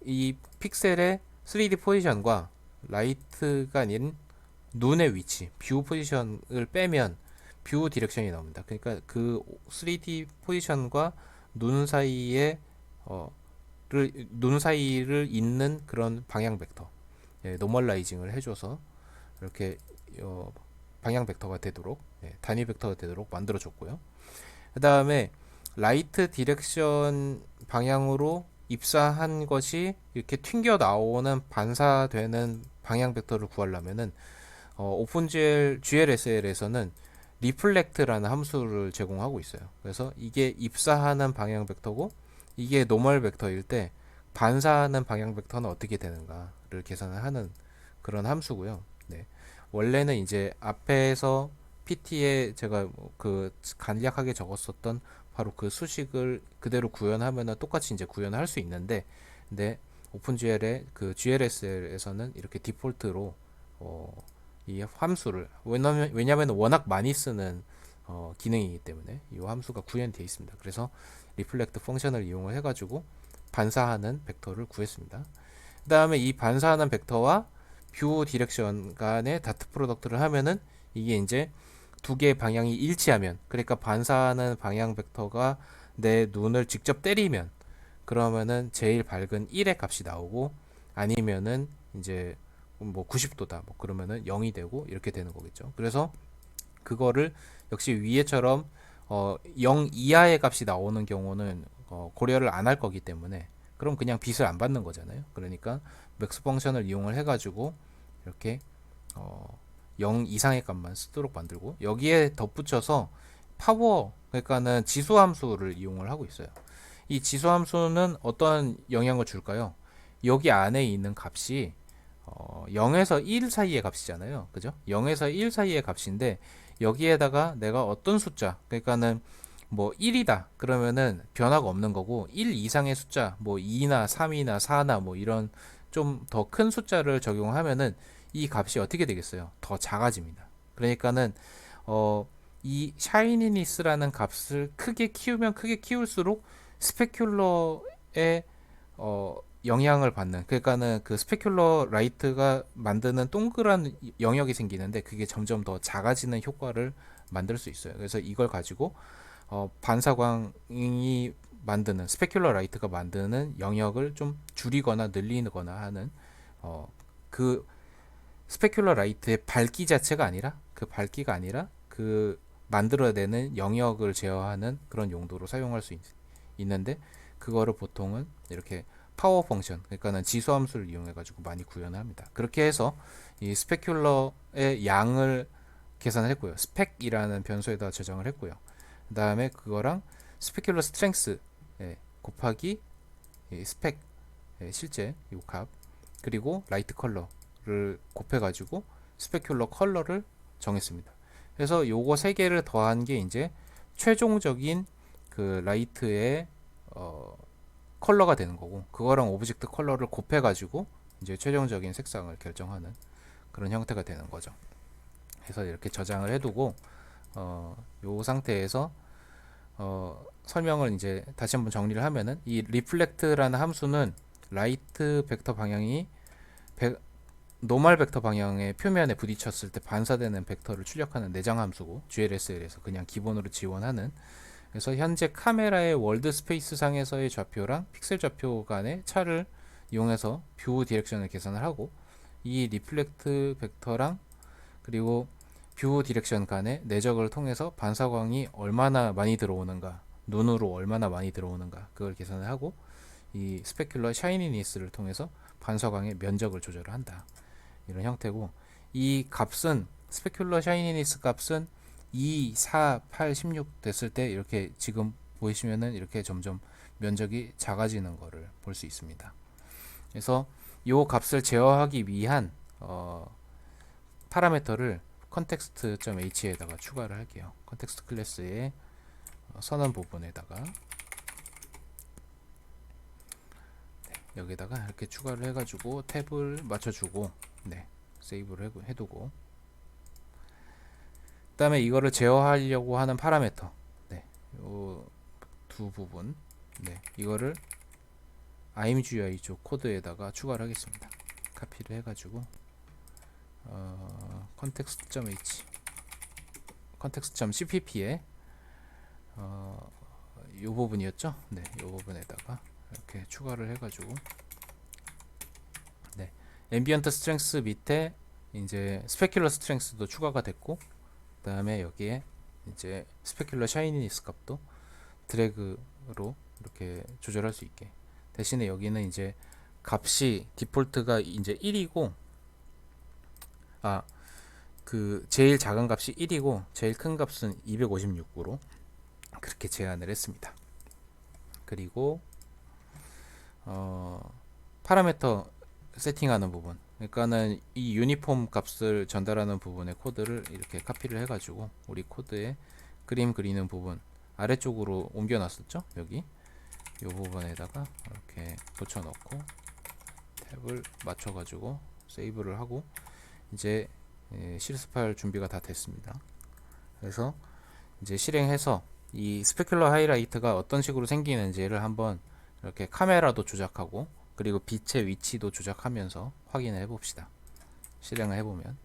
Speaker 1: 이 픽셀의 3D 포지션과 라이트가 아닌 눈의 위치, 뷰 포지션을 빼면 뷰 디렉션이 나옵니다. 그러니까 그 3D 포지션과 눈 사이에 눈 사이를 잇는 그런 방향 벡터, 노멀라이징을 해줘서 이렇게 방향 벡터가 되도록, 단위 벡터가 되도록 만들어 줬고요. 그 다음에 라이트 디렉션 방향으로 입사한 것이 이렇게 튕겨 나오는 반사되는 방향 벡터를 구하려면은 GLSL에서는 리플렉트라는 함수를 제공하고 있어요. 그래서 이게 입사하는 방향 벡터고 이게 노멀 벡터일 때 반사하는 방향 벡터는 어떻게 되는가를 계산을 하는 그런 함수고요. 네. 원래는 이제 앞에서 PT에 제가 그 간략하게 적었었던 바로 그 수식을 그대로 구현하면은 똑같이 이제 구현할 수 있는데, 근데 오픈GL의 그 GLSL에서는 이렇게 디폴트로 이 함수를, 왜냐면 워낙 많이 쓰는 기능이기 때문에 이 함수가 구현되어 있습니다. 그래서 리플렉트 펑션을 이용을 해가지고 반사하는 벡터를 구했습니다. 그 다음에 이 반사하는 벡터와 뷰 디렉션 간의 다트 프로덕트를 하면은 이게 이제 두 개의 방향이 일치하면, 그러니까 반사하는 방향 벡터가 내 눈을 직접 때리면 그러면은 제일 밝은 1의 값이 나오고, 아니면은 이제 뭐 90도다 뭐 그러면은 0이 되고 이렇게 되는 거겠죠. 그래서 그거를 역시 위에처럼 0 이하의 값이 나오는 경우는 고려를 안 할 거기 때문에, 그럼 그냥 빚을 안 받는 거잖아요. 그러니까 맥스 펑션을 이용을 해가지고 이렇게 어, 0 이상의 값만 쓰도록 만들고, 여기에 덧붙여서 파워, 그러니까는 지수함수를 이용을 하고 있어요. 이 지수함수는 어떤 영향을 줄까요? 여기 안에 있는 값이 0에서 1 사이의 값이잖아요. 그죠? 0에서 1 사이의 값인데, 여기에다가 내가 어떤 숫자, 그러니까는 뭐 1이다 그러면은 변화가 없는 거고, 1 이상의 숫자 뭐 2나 3이나 4나 뭐 이런 좀 더 큰 숫자를 적용하면은 이 값이 어떻게 되겠어요? 더 작아집니다. 그러니까는 어, 이 샤이니니스라는 값을 크게 키우면 크게 키울수록 스페큘러의 영향을 받는, 그러니까는 그 스페큘러 라이트가 만드는 동그란 영역이 생기는데, 그게 점점 더 작아지는 효과를 만들 수 있어요. 그래서 이걸 가지고 반사광이 만드는, 스페큘러 라이트가 만드는 영역을 좀 줄이거나 늘리거나 하는, 그 스페큘러 라이트의 밝기 자체가 아니라, 그 밝기가 아니라 그 만들어내는 영역을 제어하는 그런 용도로 사용할 수 있는데, 그거를 보통은 이렇게 파워 펑션, 그러니까는 지수함수를 이용해 가지고 많이 구현을 합니다. 그렇게 해서 이 스페큘러의 양을 계산을 했고요. 스펙이라는 변수에다 저장을 했고요. 그 다음에 그거랑 스페큘러 스트렝스 곱하기 스펙, 실제 이 값, 그리고 라이트 컬러를 곱해가지고 스페큘러 컬러를 정했습니다. 그래서 요거 세 개를 더한 게 이제 최종적인 그 라이트의 컬러가 되는 거고, 그거랑 오브젝트 컬러를 곱해가지고 이제 최종적인 색상을 결정하는 그런 형태가 되는 거죠. 그래서 이렇게 저장을 해두고, 요 상태에서 설명을 이제 다시 한번 정리를 하면은, 이 리플렉트라는 함수는 라이트 벡터 방향이 노멀 벡터 방향의 표면에 부딪혔을 때 반사되는 벡터를 출력하는 내장 함수고, GLSL에서 그냥 기본으로 지원하는. 그래서 현재 카메라의 월드 스페이스 상에서의 좌표랑 픽셀 좌표 간의 차를 이용해서 뷰 디렉션을 계산을 하고, 이 리플렉트 벡터랑 그리고 뷰 디렉션 간의 내적을 통해서 반사광이 얼마나 많이 들어오는가, 눈으로 얼마나 많이 들어오는가, 그걸 계산을 하고, 이 스페큘러 샤이니니스를 통해서 반사광의 면적을 조절을 한다. 이런 형태고, 이 값은, 스페큘러 샤이니니스 값은 2, 4, 8, 16 됐을 때 이렇게 지금 보이시면은 이렇게 점점 면적이 작아지는 거를 볼 수 있습니다. 그래서 이 값을 제어하기 위한 파라미터를 context.h에다가 추가를 할게요. 컨텍스트 클래스의 선언 부분에다가 여기다가 이렇게 추가를 해가지고 탭을 맞춰주고, 세이브를 해두고, 그 다음에 이거를 제어하려고 하는 파라미터, 요 두 부분, 이거를 imgui 쪽 코드에다가 추가를 하겠습니다. 카피를 해가지고 context.h, context.cpp에 요 부분이었죠? 요 부분에다가 이렇게 추가를 해가지고, 앰비언트 스트렝스 밑에 이제 스페큘러 스트렝스도 추가가 됐고, 그 다음에 여기에 이제 스페큘러 샤이니니스 값도 드래그로 이렇게 조절할 수 있게. 대신에 여기는 이제 값이 디폴트가 이제 1이고, 그 제일 작은 값이 1이고 제일 큰 값은 256으로 그렇게 제한을 했습니다. 그리고 파라미터 세팅하는 부분, 그러니까는 이 유니폼 값을 전달하는 부분의 코드를 이렇게 카피를 해가지고 우리 코드에 그림 그리는 부분 아래쪽으로 옮겨 놨었죠. 여기 이 부분에다가 이렇게 붙여넣고 탭을 맞춰가지고 세이브를 하고, 이제 실습할 준비가 다 됐습니다. 그래서 이제 실행해서 이 스페큘러 하이라이트가 어떤 식으로 생기는지를 한번 이렇게 카메라도 조작하고, 그리고 빛의 위치도 조작하면서 확인을 해봅시다. 실행을 해보면,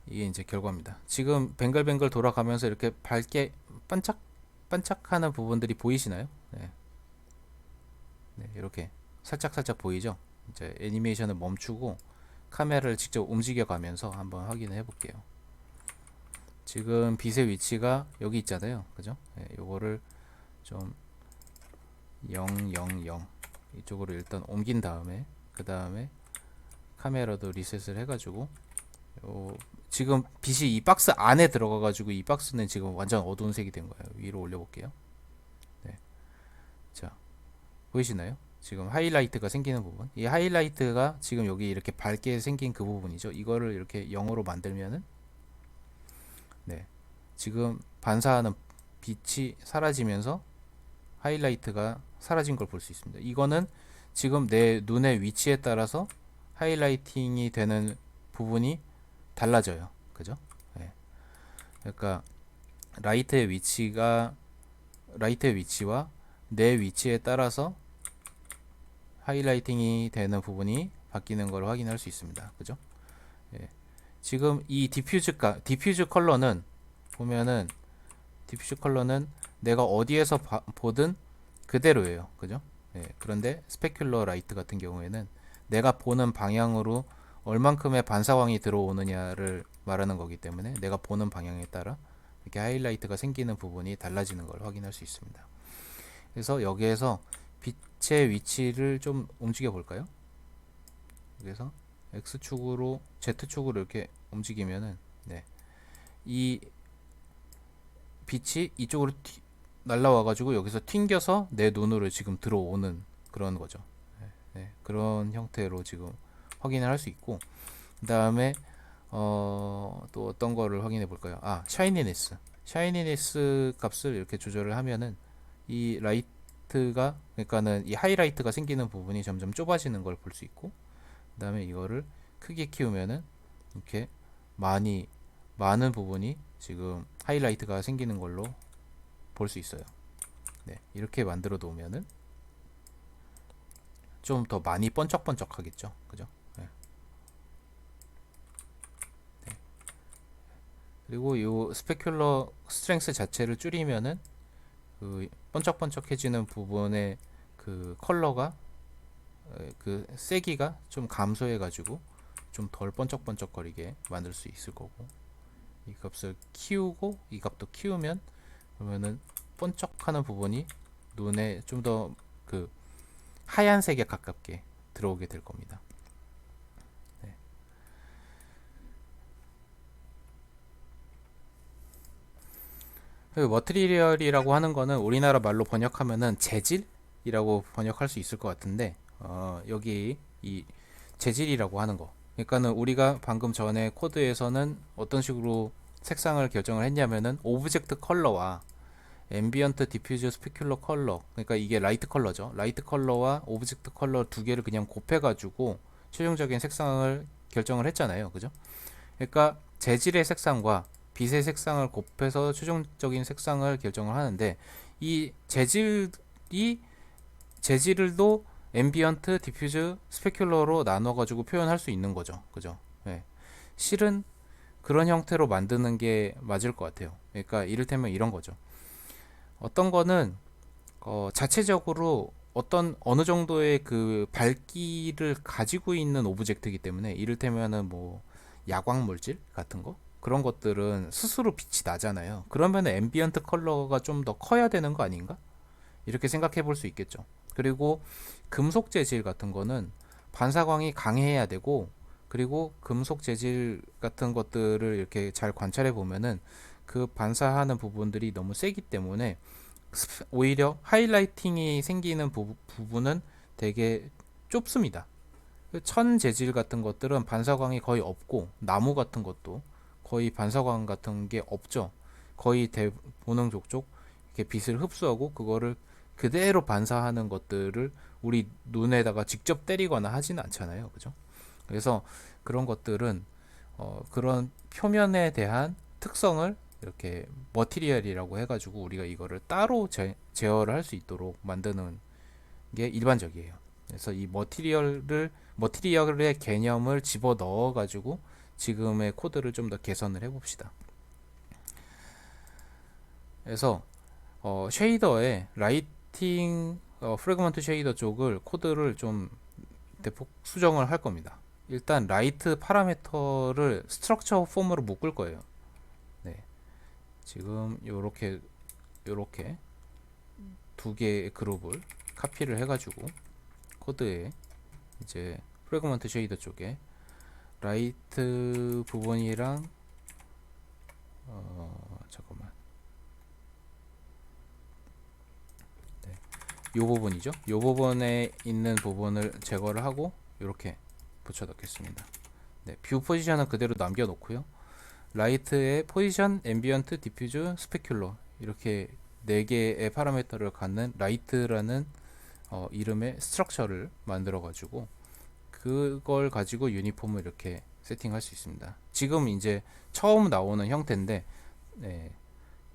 Speaker 1: 이게 이제 결과입니다. 지금 뱅글뱅글 돌아가면서 이렇게 밝게 반짝반짝하는 부분들이 보이시나요? 네, 네, 이렇게 살짝살짝 보이죠? 이제 애니메이션을 멈추고 카메라를 직접 움직여 가면서 한번 확인을 해 볼게요. 지금 빛의 위치가 여기 있잖아요. 그죠? 네, 요거를 좀 0, 0, 0 이쪽으로 일단 옮긴 다음에 그 다음에 카메라도 리셋을 해가지고 지금 빛이 이 박스 안에 들어가가지고 이 박스는 지금 완전 어두운 색이 된 거예요. 위로 올려볼게요. 네. 자, 보이시나요? 지금 하이라이트가 생기는 부분. 이 하이라이트가 지금 여기 이렇게 밝게 생긴 그 부분이죠. 이거를 이렇게 0으로 만들면은 네. 지금 반사하는 빛이 사라지면서 하이라이트가 사라진 걸 볼 수 있습니다. 이거는 지금 내 눈의 위치에 따라서 하이라이팅이 되는 부분이 달라져요. 그죠? 네. 그러니까 라이트의 위치와 내 위치에 따라서 하이라이팅이 되는 부분이 바뀌는 걸 확인할 수 있습니다. 그죠? 예. 지금 이 디퓨즈 컬러는 보면은 디퓨즈 컬러는 내가 어디에서 보든 그대로예요. 그죠? 예. 그런데 스페큘러 라이트 같은 경우에는 내가 보는 방향으로 얼만큼의 반사광이 들어오느냐를 말하는 거기 때문에 내가 보는 방향에 따라 이렇게 하이라이트가 생기는 부분이 달라지는 걸 확인할 수 있습니다. 그래서 여기에서 빛의 위치를 좀 움직여 볼까요? 그래서 X축으로 Z축으로 이렇게 움직이면은 네. 이 빛이 이쪽으로 날라와 가지고 여기서 튕겨서 내 눈으로 지금 들어오는 그런 거죠. 네. 그런 형태로 지금 확인을 할 수 있고 그 다음에 또 어떤 거를 확인해 볼까요? 샤이니네스 값을 이렇게 조절을 하면은 이 라이트가 그러니까는 이 하이라이트가 생기는 부분이 점점 좁아지는 걸 볼 수 있고 그 다음에 이거를 크게 키우면은 이렇게 많은 부분이 지금 하이라이트가 생기는 걸로 볼 수 있어요. 네, 이렇게 만들어 놓으면은 좀 더 많이 번쩍번쩍하겠죠. 그죠? 네. 네. 그리고 이 스페큘러 스트렝스 자체를 줄이면은 그 번쩍번쩍해지는 부분의 그 컬러가 그 세기가 좀 감소해 가지고 좀 덜 번쩍번쩍거리게 만들 수 있을 거고 이 값을 키우고 이 값도 키우면 그러면은 번쩍하는 부분이 눈에 좀 더 그 하얀색에 가깝게 들어오게 될 겁니다. 네. 그리고 머티리얼이라고 하는 거는 우리나라 말로 번역하면은 재질이라고 번역할 수 있을 것 같은데 여기 이 재질이라고 하는 거 그러니까는 우리가 방금 전에 코드에서는 어떤 식으로 색상을 결정을 했냐면은 오브젝트 컬러와 앰비언트 디퓨즈 스페큘러 컬러 그러니까 이게 라이트 컬러죠. 라이트 컬러와 오브젝트 컬러 두 개를 그냥 곱해 가지고 최종적인 색상을 결정을 했잖아요. 그죠? 그러니까 재질의 색상과 빛의 색상을 곱해서 최종적인 색상을 결정을 하는데 이 재질도 앰비언트, 디퓨즈, 스페큘러로 나눠 가지고 표현할 수 있는 거죠. 그죠? 네. 실은 그런 형태로 만드는 게 맞을 것 같아요. 그러니까 이를테면 이런 거죠. 어떤 거는 자체적으로 어느 정도의 그 밝기를 가지고 있는 오브젝트이기 때문에 이를테면은 뭐 야광 물질 같은 거 그런 것들은 스스로 빛이 나잖아요. 그러면 앰비언트 컬러가 좀 더 커야 되는 거 아닌가? 이렇게 생각해 볼 수 있겠죠. 그리고 금속 재질 같은 거는 반사광이 강해야 되고 그리고 금속 재질 같은 것들을 이렇게 잘 관찰해 보면은 그 반사하는 부분들이 너무 세기 때문에 오히려 하이라이팅이 생기는 부분은 되게 좁습니다. 천 재질 같은 것들은 반사광이 거의 없고 나무 같은 것도 거의 반사광 같은 게 없죠. 거의 대보능 족족 이렇게 빛을 흡수하고 그거를 그대로 반사하는 것들을 우리 눈에다가 직접 때리거나 하지는 않잖아요. 그죠? 그래서 그런 것들은 그런 표면에 대한 특성을 이렇게 머티리얼이라고 해가지고 우리가 이거를 따로 제어를 할 수 있도록 만드는 게 일반적이에요. 그래서 이 머티리얼의 개념을 집어 넣어 가지고 지금의 코드를 좀 더 개선을 해봅시다. 그래서 쉐이더에 라이팅 프래그먼트 쉐이더 쪽을 코드를 좀 대폭 수정을 할 겁니다. 일단 라이트 파라미터를 스트럭처 폼으로 묶을 거예요. 네, 지금 요렇게 두 개의 그룹을 카피를 해가지고 코드에 이제 프래그먼트 쉐이더 쪽에 라이트 부분이랑 잠깐만, 네, 요 부분이죠. 요 부분에 있는 부분을 제거를 하고 이렇게 붙여 넣겠습니다. 네, 뷰 포지션은 그대로 남겨 놓고요. 라이트의 포지션, 앰비언트, 디퓨즈, 스페큘러 이렇게 네 개의 파라미터를 갖는 라이트라는 이름의 스트럭처를 만들어 가지고 그걸 가지고 유니폼을 이렇게 세팅할 수 있습니다. 지금 이제 처음 나오는 형태인데, 네,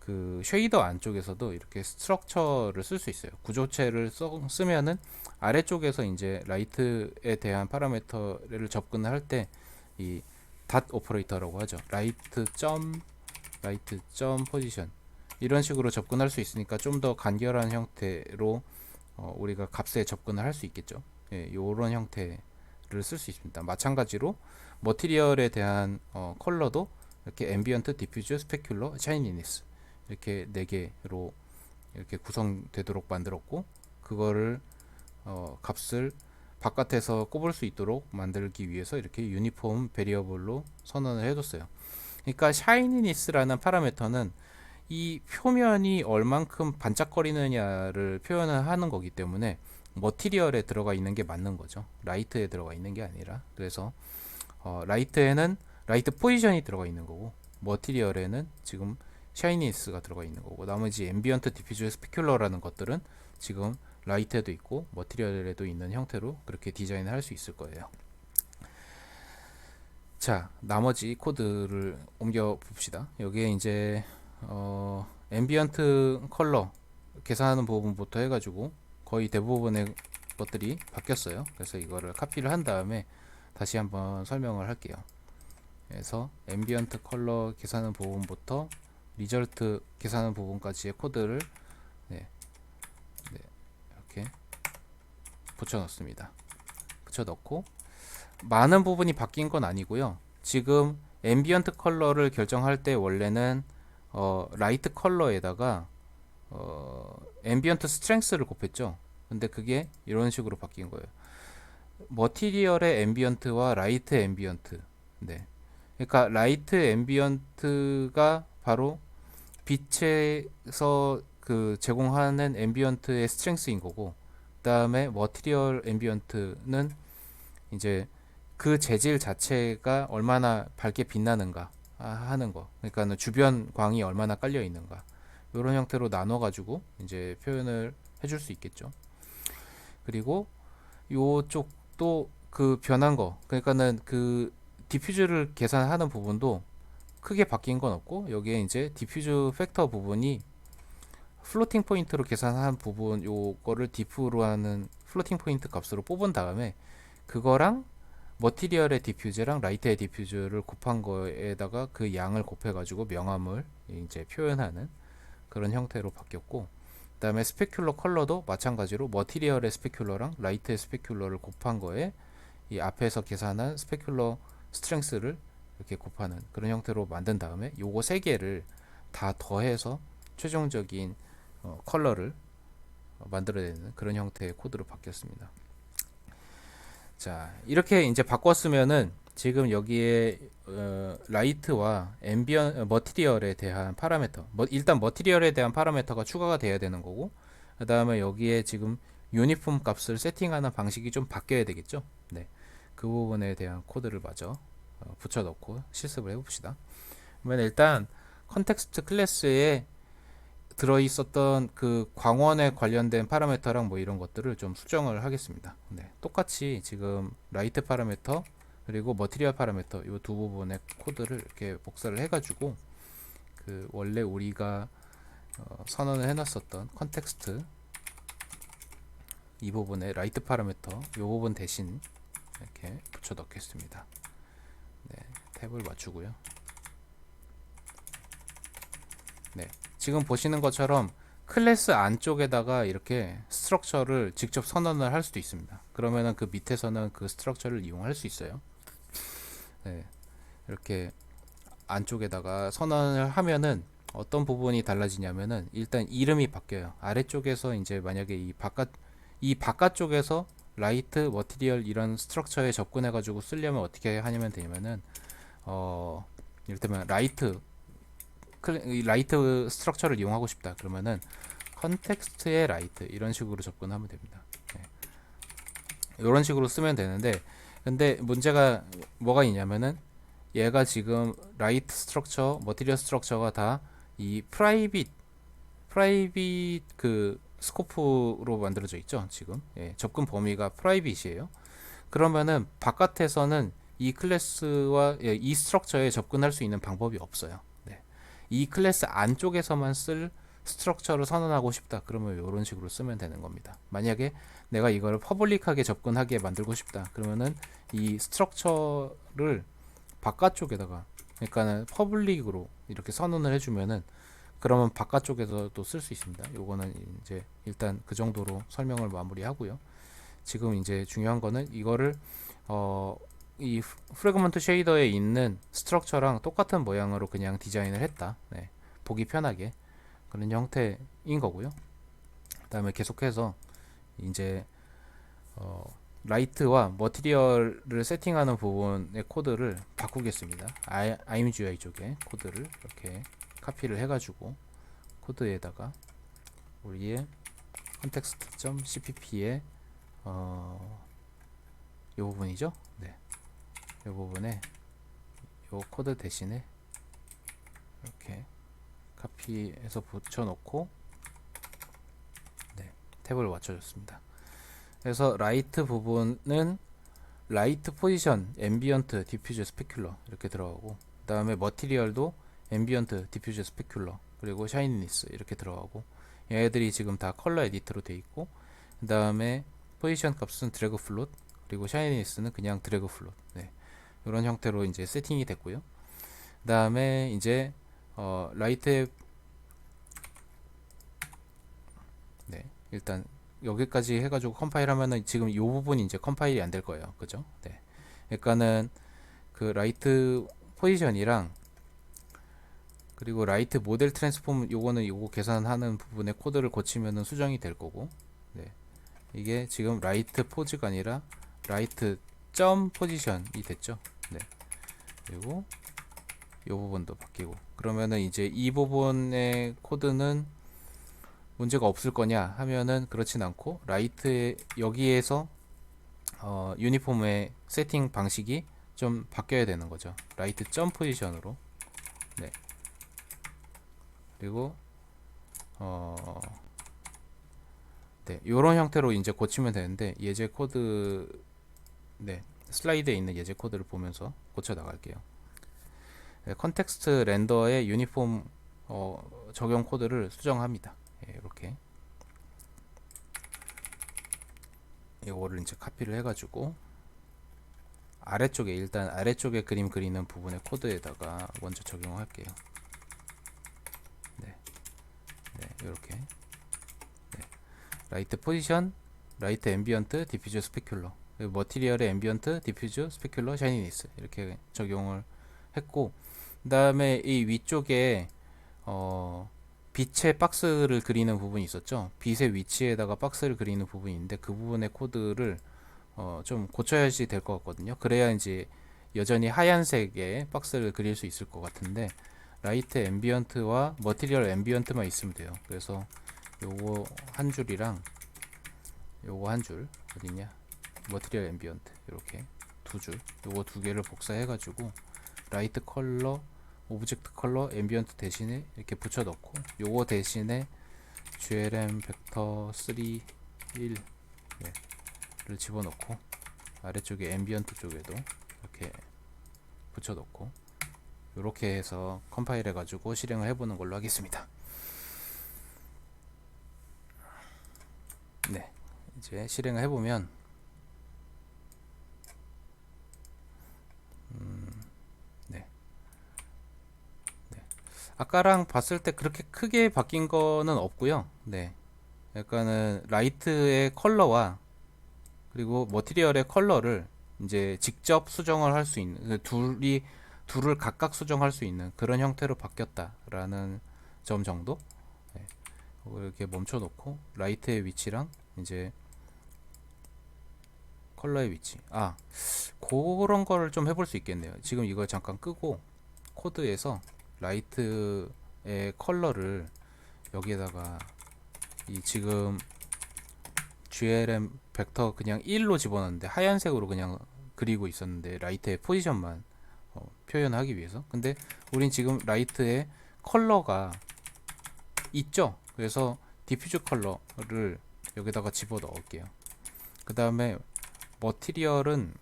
Speaker 1: 그 쉐이더 안쪽에서도 이렇게 스트럭처를 쓸 수 있어요. 구조체를 쓰면은 아래쪽에서 이제 라이트에 대한 파라미터를 접근을 할 때 이 닷 오퍼레이터라고 하죠. 라이트 점 포지션 이런 식으로 접근할 수 있으니까 좀 더 간결한 형태로 우리가 값에 접근을 할 수 있겠죠. 예, 이런 형태를 쓸 수 있습니다. 마찬가지로 머티리얼에 대한 컬러도 이렇게 앰비언트, 디퓨즈, 스페큘러, 샤이니니스 이렇게 네 개로 이렇게 구성되도록 만들었고, 그거를 값을 바깥에서 꼽을 수 있도록 만들기 위해서 이렇게 유니폼 베리어블로 선언을 해뒀어요. 그러니까 샤이니니스라는 파라미터는 이 표면이 얼만큼 반짝거리느냐를 표현을 하는 거기 때문에 머티리얼에 들어가 있는 게 맞는 거죠. 라이트에 들어가 있는 게 아니라. 그래서 라이트에는 라이트 포지션이 들어가 있는 거고, 머티리얼에는 지금 샤이니스가 들어가 있는 거고, 나머지 앰비언트, 디퓨즈, 스페큘러라는 것들은 지금 라이트에도 있고 머티리얼에도 있는 형태로 그렇게 디자인을 할 수 있을 거예요. 자, 나머지 코드를 옮겨 봅시다. 여기에 이제 앰비언트 컬러 계산하는 부분부터 해가지고 거의 대부분의 것들이 바뀌었어요. 그래서 이거를 카피를 한 다음에 다시 한번 설명을 할게요. 그래서 앰비언트 컬러 계산하는 부분부터 리절트 계산하는 부분까지의 코드를 네, 이렇게 붙여 넣습니다. 붙여 넣고 많은 부분이 바뀐 건 아니고요. 지금 앰비언트 컬러를 결정할 때 원래는 라이트 컬러에다가 앰비언트 스트렝스를 곱했죠. 근데 그게 이런 식으로 바뀐 거예요. 머티리얼의 앰비언트와 라이트 앰비언트. 네. 그러니까 라이트 앰비언트가 바로 빛에서 그 제공하는 앰비언트의 스트렝스인 거고, 그다음에 머티리얼 앰비언트는 이제 그 재질 자체가 얼마나 밝게 빛나는가 하는 거. 그러니까 주변 광이 얼마나 깔려 있는가. 이런 형태로 나눠 가지고 이제 표현을 해줄 수 있겠죠. 그리고 요쪽도 그 변한 거, 그러니까는 그 디퓨즈를 계산하는 부분도 크게 바뀐 건 없고, 여기에 이제 디퓨즈 팩터 부분이 플로팅 포인트로 계산한 부분, 요거를 디프로 하는 플로팅 포인트 값으로 뽑은 다음에 그거랑 머티리얼의 디퓨즈랑 라이트의 디퓨즈를 곱한 거에다가 그 양을 곱해가지고 명암을 이제 표현하는 그런 형태로 바뀌었고, 그 다음에 스페큘러 컬러도 마찬가지로 머티리얼의 스페큘러랑 라이트의 스페큘러를 곱한 거에 이 앞에서 계산한 스페큘러 스트렝스를 이렇게 곱하는 그런 형태로 만든 다음에 요거 세 개를 다 더해서 최종적인 컬러를 만들어내는 그런 형태의 코드로 바뀌었습니다. 자, 이렇게 이제 바꿨으면은 지금 여기에 라이트와 머티리얼에 대한 파라미터, 일단 머티리얼에 대한 파라미터가 추가가 돼야 되는 거고, 그 다음에 여기에 지금 유니폼 값을 세팅하는 방식이 좀 바뀌어야 되겠죠. 네, 그 부분에 대한 코드를 마저 붙여 넣고 실습을 해봅시다. 그러면 일단 컨텍스트 클래스에 들어 있었던 그 광원에 관련된 파라미터랑 뭐 이런 것들을 좀 수정을 하겠습니다. 네, 똑같이 지금 라이트 파라미터 그리고 머티리얼 파라미터 이 두 부분의 코드를 이렇게 복사를 해가지고 그 원래 우리가 선언을 해놨었던 컨텍스트 이 부분에 라이트 파라미터 이 부분 대신 이렇게 붙여 넣겠습니다. 네, 탭을 맞추고요. 네, 지금 보시는 것처럼 클래스 안쪽에다가 이렇게 스트럭처를 직접 선언을 할 수도 있습니다. 그러면은 그 밑에서는 그 스트럭처를 이용할 수 있어요. 네, 이렇게 안쪽에다가 선언을 하면은 어떤 부분이 달라지냐면은 일단 이름이 바뀌어요. 아래쪽에서 이제 만약에 이 바깥쪽에서 라이트 머티리얼 이런 스트럭처에 접근해 가지고 쓰려면 어떻게 하냐면 되면은 이를테면 라이트 스트럭처를 이용하고 싶다 그러면은 컨텍스트의 라이트 이런 식으로 접근하면 됩니다. 네. 이런 식으로 쓰면 되는데 근데 문제가 뭐가 있냐면은 얘가 지금 라이트 스트럭처, 머티리얼 스트럭처가 다 이 프라이빗 그 스코프로 만들어져 있죠. 지금 접근 범위가 프라이빗이에요. 그러면은 바깥에서는 이 클래스와 이 스트럭처에 접근할 수 있는 방법이 없어요. 네. 이 클래스 안쪽에서만 쓸 스트럭처를 선언하고 싶다. 그러면 이런 식으로 쓰면 되는 겁니다. 만약에 내가 이거를 퍼블릭하게 접근하게 만들고 싶다. 그러면은 이 스트럭처를 바깥쪽에다가 그러니까는 퍼블릭으로 이렇게 선언을 해주면은 그러면 바깥쪽에서도 쓸 수 있습니다. 요거는 이제 일단 그 정도로 설명을 마무리하고요. 지금 이제 중요한 거는 이거를 이 프래그먼트 쉐이더에 있는 스트럭처랑 똑같은 모양으로 그냥 디자인을 했다. 네, 보기 편하게 그런 형태인 거고요. 그다음에 계속해서 이제 라이트와 머티리얼을 세팅하는 부분의 코드를 바꾸겠습니다. IMGUI 쪽에 코드를 이렇게 카피를 해가지고 코드에다가 우리의 context.cpp에 이 부분이죠. 네, 이 부분에 이 코드 대신에 이렇게 카피해서 붙여놓고 네, 탭을 맞춰줬습니다. 그래서 라이트 부분은 라이트 포지션, 앰비언트, 디퓨저, 스페큘러 이렇게 들어가고 그 다음에 머티리얼도 앰비언트, 디퓨저, 스페큘러 그리고 샤이니니스 이렇게 들어가고 얘네들이 지금 다 컬러 에디터로 돼 있고 그 다음에 포지션 값은 드래그 플롯 그리고 샤이니니스는 그냥 드래그 플롯 네, 이런 형태로 이제 세팅이 됐고요. 그 다음에 이제 라이트의 네, 일단 여기까지 해가지고 컴파일 하면은 지금 이 부분이 이제 컴파일이 안 될 거예요. 그죠? 네. 그러니까는 그 라이트 포지션이랑 그리고 라이트 모델 트랜스폼 요거는 요거 계산하는 부분의 코드를 고치면은 수정이 될 거고 네. 이게 지금 라이트 포즈가 아니라 라이트 점 포지션이 됐죠. 네. 그리고 요 부분도 바뀌고 그러면은 이제 이 부분의 코드는 문제가 없을 거냐 하면은 그렇진 않고 라이트 여기에서 유니폼의 세팅 방식이 좀 바뀌어야 되는 거죠. 라이트 점 포지션으로 네. 그리고 네, 이런 형태로 이제 고치면 되는데 예제 코드 네, 슬라이드에 있는 예제 코드를 보면서 고쳐 나갈게요. 네, 컨텍스트 렌더의 유니폼 적용 코드를 수정합니다. 예, 이렇게 이거를 이제 카피를 해가지고 아래쪽에 일단 아래쪽에 그림 그리는 부분의 코드에다가 먼저 적용할게요. 네, 네 이렇게 네. 라이트 포지션, 라이트 앰비언트, 디퓨저, 스페큘러 머티리얼의 앰비언트, 디퓨저, 스페큘러, 샤이니니스 이렇게 적용을 했고 그 다음에 이 위쪽에 빛의 박스를 그리는 부분이 있었죠. 빛의 위치에다가 박스를 그리는 부분이 있는데 그 부분의 코드를 좀 고쳐야지 될 것 같거든요. 그래야 이제 여전히 하얀색의 박스를 그릴 수 있을 것 같은데 라이트 앰비언트와 머티리얼 앰비언트만 있으면 돼요. 그래서 요거 한 줄이랑 요거 한 줄 어딨냐 머티리얼 앰비언트 이렇게 두 줄 요거 두 개를 복사해 가지고 라이트 컬러 오브젝트 컬러 앰비언트 대신에 이렇게 붙여 넣고 요거 대신에 glm 벡터 3 1 네, 를 집어넣고 아래쪽에 앰비언트 쪽에도 이렇게 붙여놓고 이렇게 해서 컴파일 해가지고 실행을 해보는 걸로 하겠습니다. 네, 이제 실행을 해보면 네, 아까랑 봤을 때 그렇게 크게 바뀐 거는 없고요. 네. 약간은 라이트의 컬러와 그리고 머티리얼의 컬러를 이제 직접 수정을 할 수 있는 둘을 각각 수정할 수 있는 그런 형태로 바뀌었다라는 점 정도. 네. 이렇게 멈춰 놓고 라이트의 위치랑 이제 컬러의 위치, 그런 거를 좀 해볼 수 있겠네요. 지금 이걸 잠깐 끄고 코드에서 라이트의 컬러를 여기에다가 이 지금 GLM 벡터 그냥 1로 집어넣는데 하얀색으로 그냥 그리고 있었는데 라이트의 포지션만 표현하기 위해서. 근데 우린 지금 라이트의 컬러가 있죠. 그래서 디퓨즈 컬러를 여기다가 집어 넣을게요. 그 다음에 머티리얼은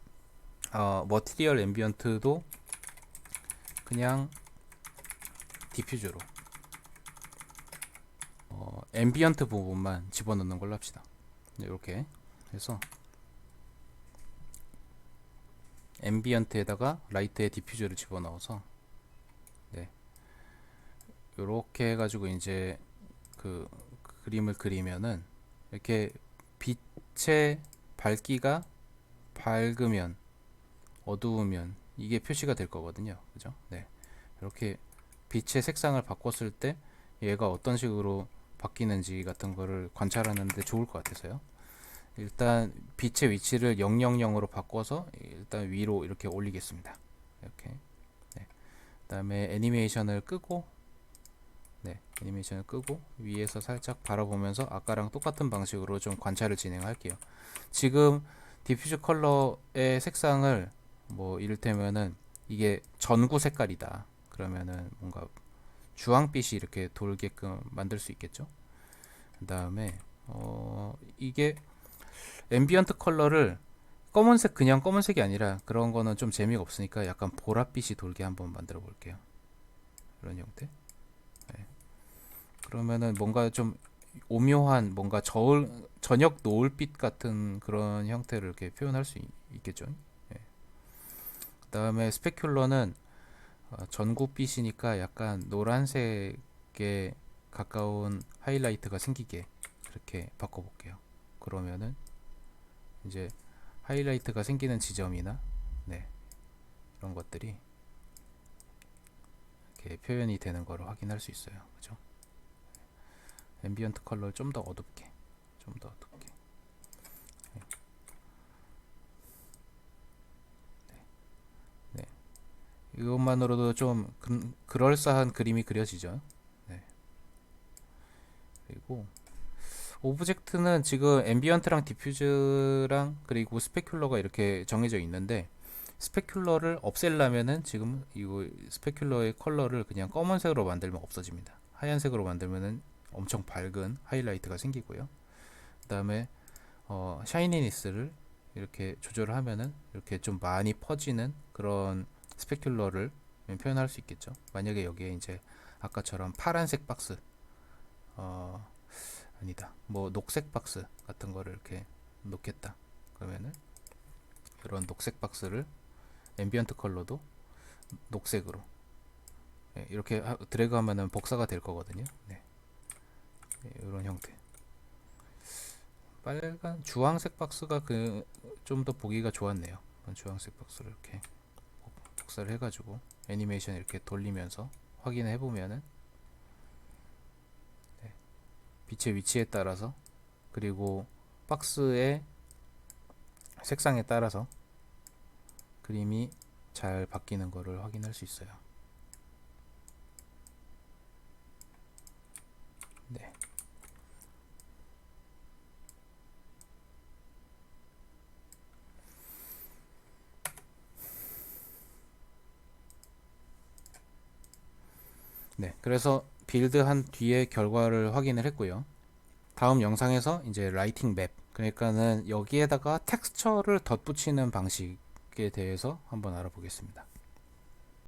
Speaker 1: 머티리얼 앰비언트도 그냥 디퓨즈로 앰비언트 부분만 집어넣는 걸로 합시다. 이렇게 해서 앰비언트에다가 라이트의 디퓨저를 집어넣어서 네, 이렇게 해가지고 이제 그 그림을 그리면은 이렇게 빛의 밝기가 밝으면 어두우면 이게 표시가 될 거거든요. 그죠? 네. 이렇게 빛의 색상을 바꿨을 때 얘가 어떤 식으로 바뀌는지 같은 거를 관찰하는데 좋을 것 같아서요. 일단 빛의 위치를 000으로 바꿔서 일단 위로 이렇게 올리겠습니다. 이렇게. 네. 그다음에 애니메이션을 끄고 애니메이션을 끄고 위에서 살짝 바라보면서 아까랑 똑같은 방식으로 좀 관찰을 진행할게요. 지금 디퓨즈 컬러의 색상을 뭐 이를테면은 이게 전구 색깔이다. 그러면은 뭔가 주황빛이 이렇게 돌게끔 만들 수 있겠죠. 그 다음에 이게 앰비언트 컬러를 검은색 그냥 검은색이 아니라 그런 거는 좀 재미가 없으니까 약간 보랏빛이 돌게 한번 만들어 볼게요. 이런 형태. 네. 그러면은 뭔가 좀 오묘한 뭔가 저녁 노을빛 같은 그런 형태를 이렇게 표현할 수 있겠죠. 네. 그 다음에 스페큘러는 전구빛이니까 약간 노란색에 가까운 하이라이트가 생기게 그렇게 바꿔볼게요. 그러면은 이제 하이라이트가 생기는 지점이나 이런 것들이 이렇게 표현이 되는 거를 확인할 수 있어요. 그죠? 앰비언트 컬러를 좀 더 어둡게 네. 이것만으로도 좀 그럴싸한 그림이 그려지죠. 네. 그리고 오브젝트는 지금 앰비언트랑 디퓨즈랑 그리고 스페큘러가 이렇게 정해져 있는데 스페큘러를 없애려면은 지금 이 스페큘러의 컬러를 그냥 검은색으로 만들면 없어집니다. 하얀색으로 만들면은 엄청 밝은 하이라이트가 생기고요. 그 다음에 샤이니니스를 이렇게 조절을 하면은 이렇게 좀 많이 퍼지는 그런 스페큘러를 표현할 수 있겠죠. 만약에 여기에 이제 아까처럼 파란색 박스 아니다 뭐 녹색 박스 같은 거를 이렇게 놓겠다 그러면은 그런 녹색 박스를 앰비언트 컬러도 녹색으로 이렇게 드래그 하면은 복사가 될 거거든요. 이런 형태. 빨간 주황색 박스가 좀 더 보기가 좋았네요. 주황색 박스를 이렇게 복사를 해가지고 애니메이션 이렇게 돌리면서 확인해 보면은 빛의 위치에 따라서 그리고 박스의 색상에 따라서 그림이 잘 바뀌는 것을 확인할 수 있어요. 네. 그래서 빌드한 뒤에 결과를 확인을 했고요. 다음 영상에서 이제 라이팅 맵, 그러니까는 여기에다가 텍스처를 덧붙이는 방식에 대해서 한번 알아보겠습니다.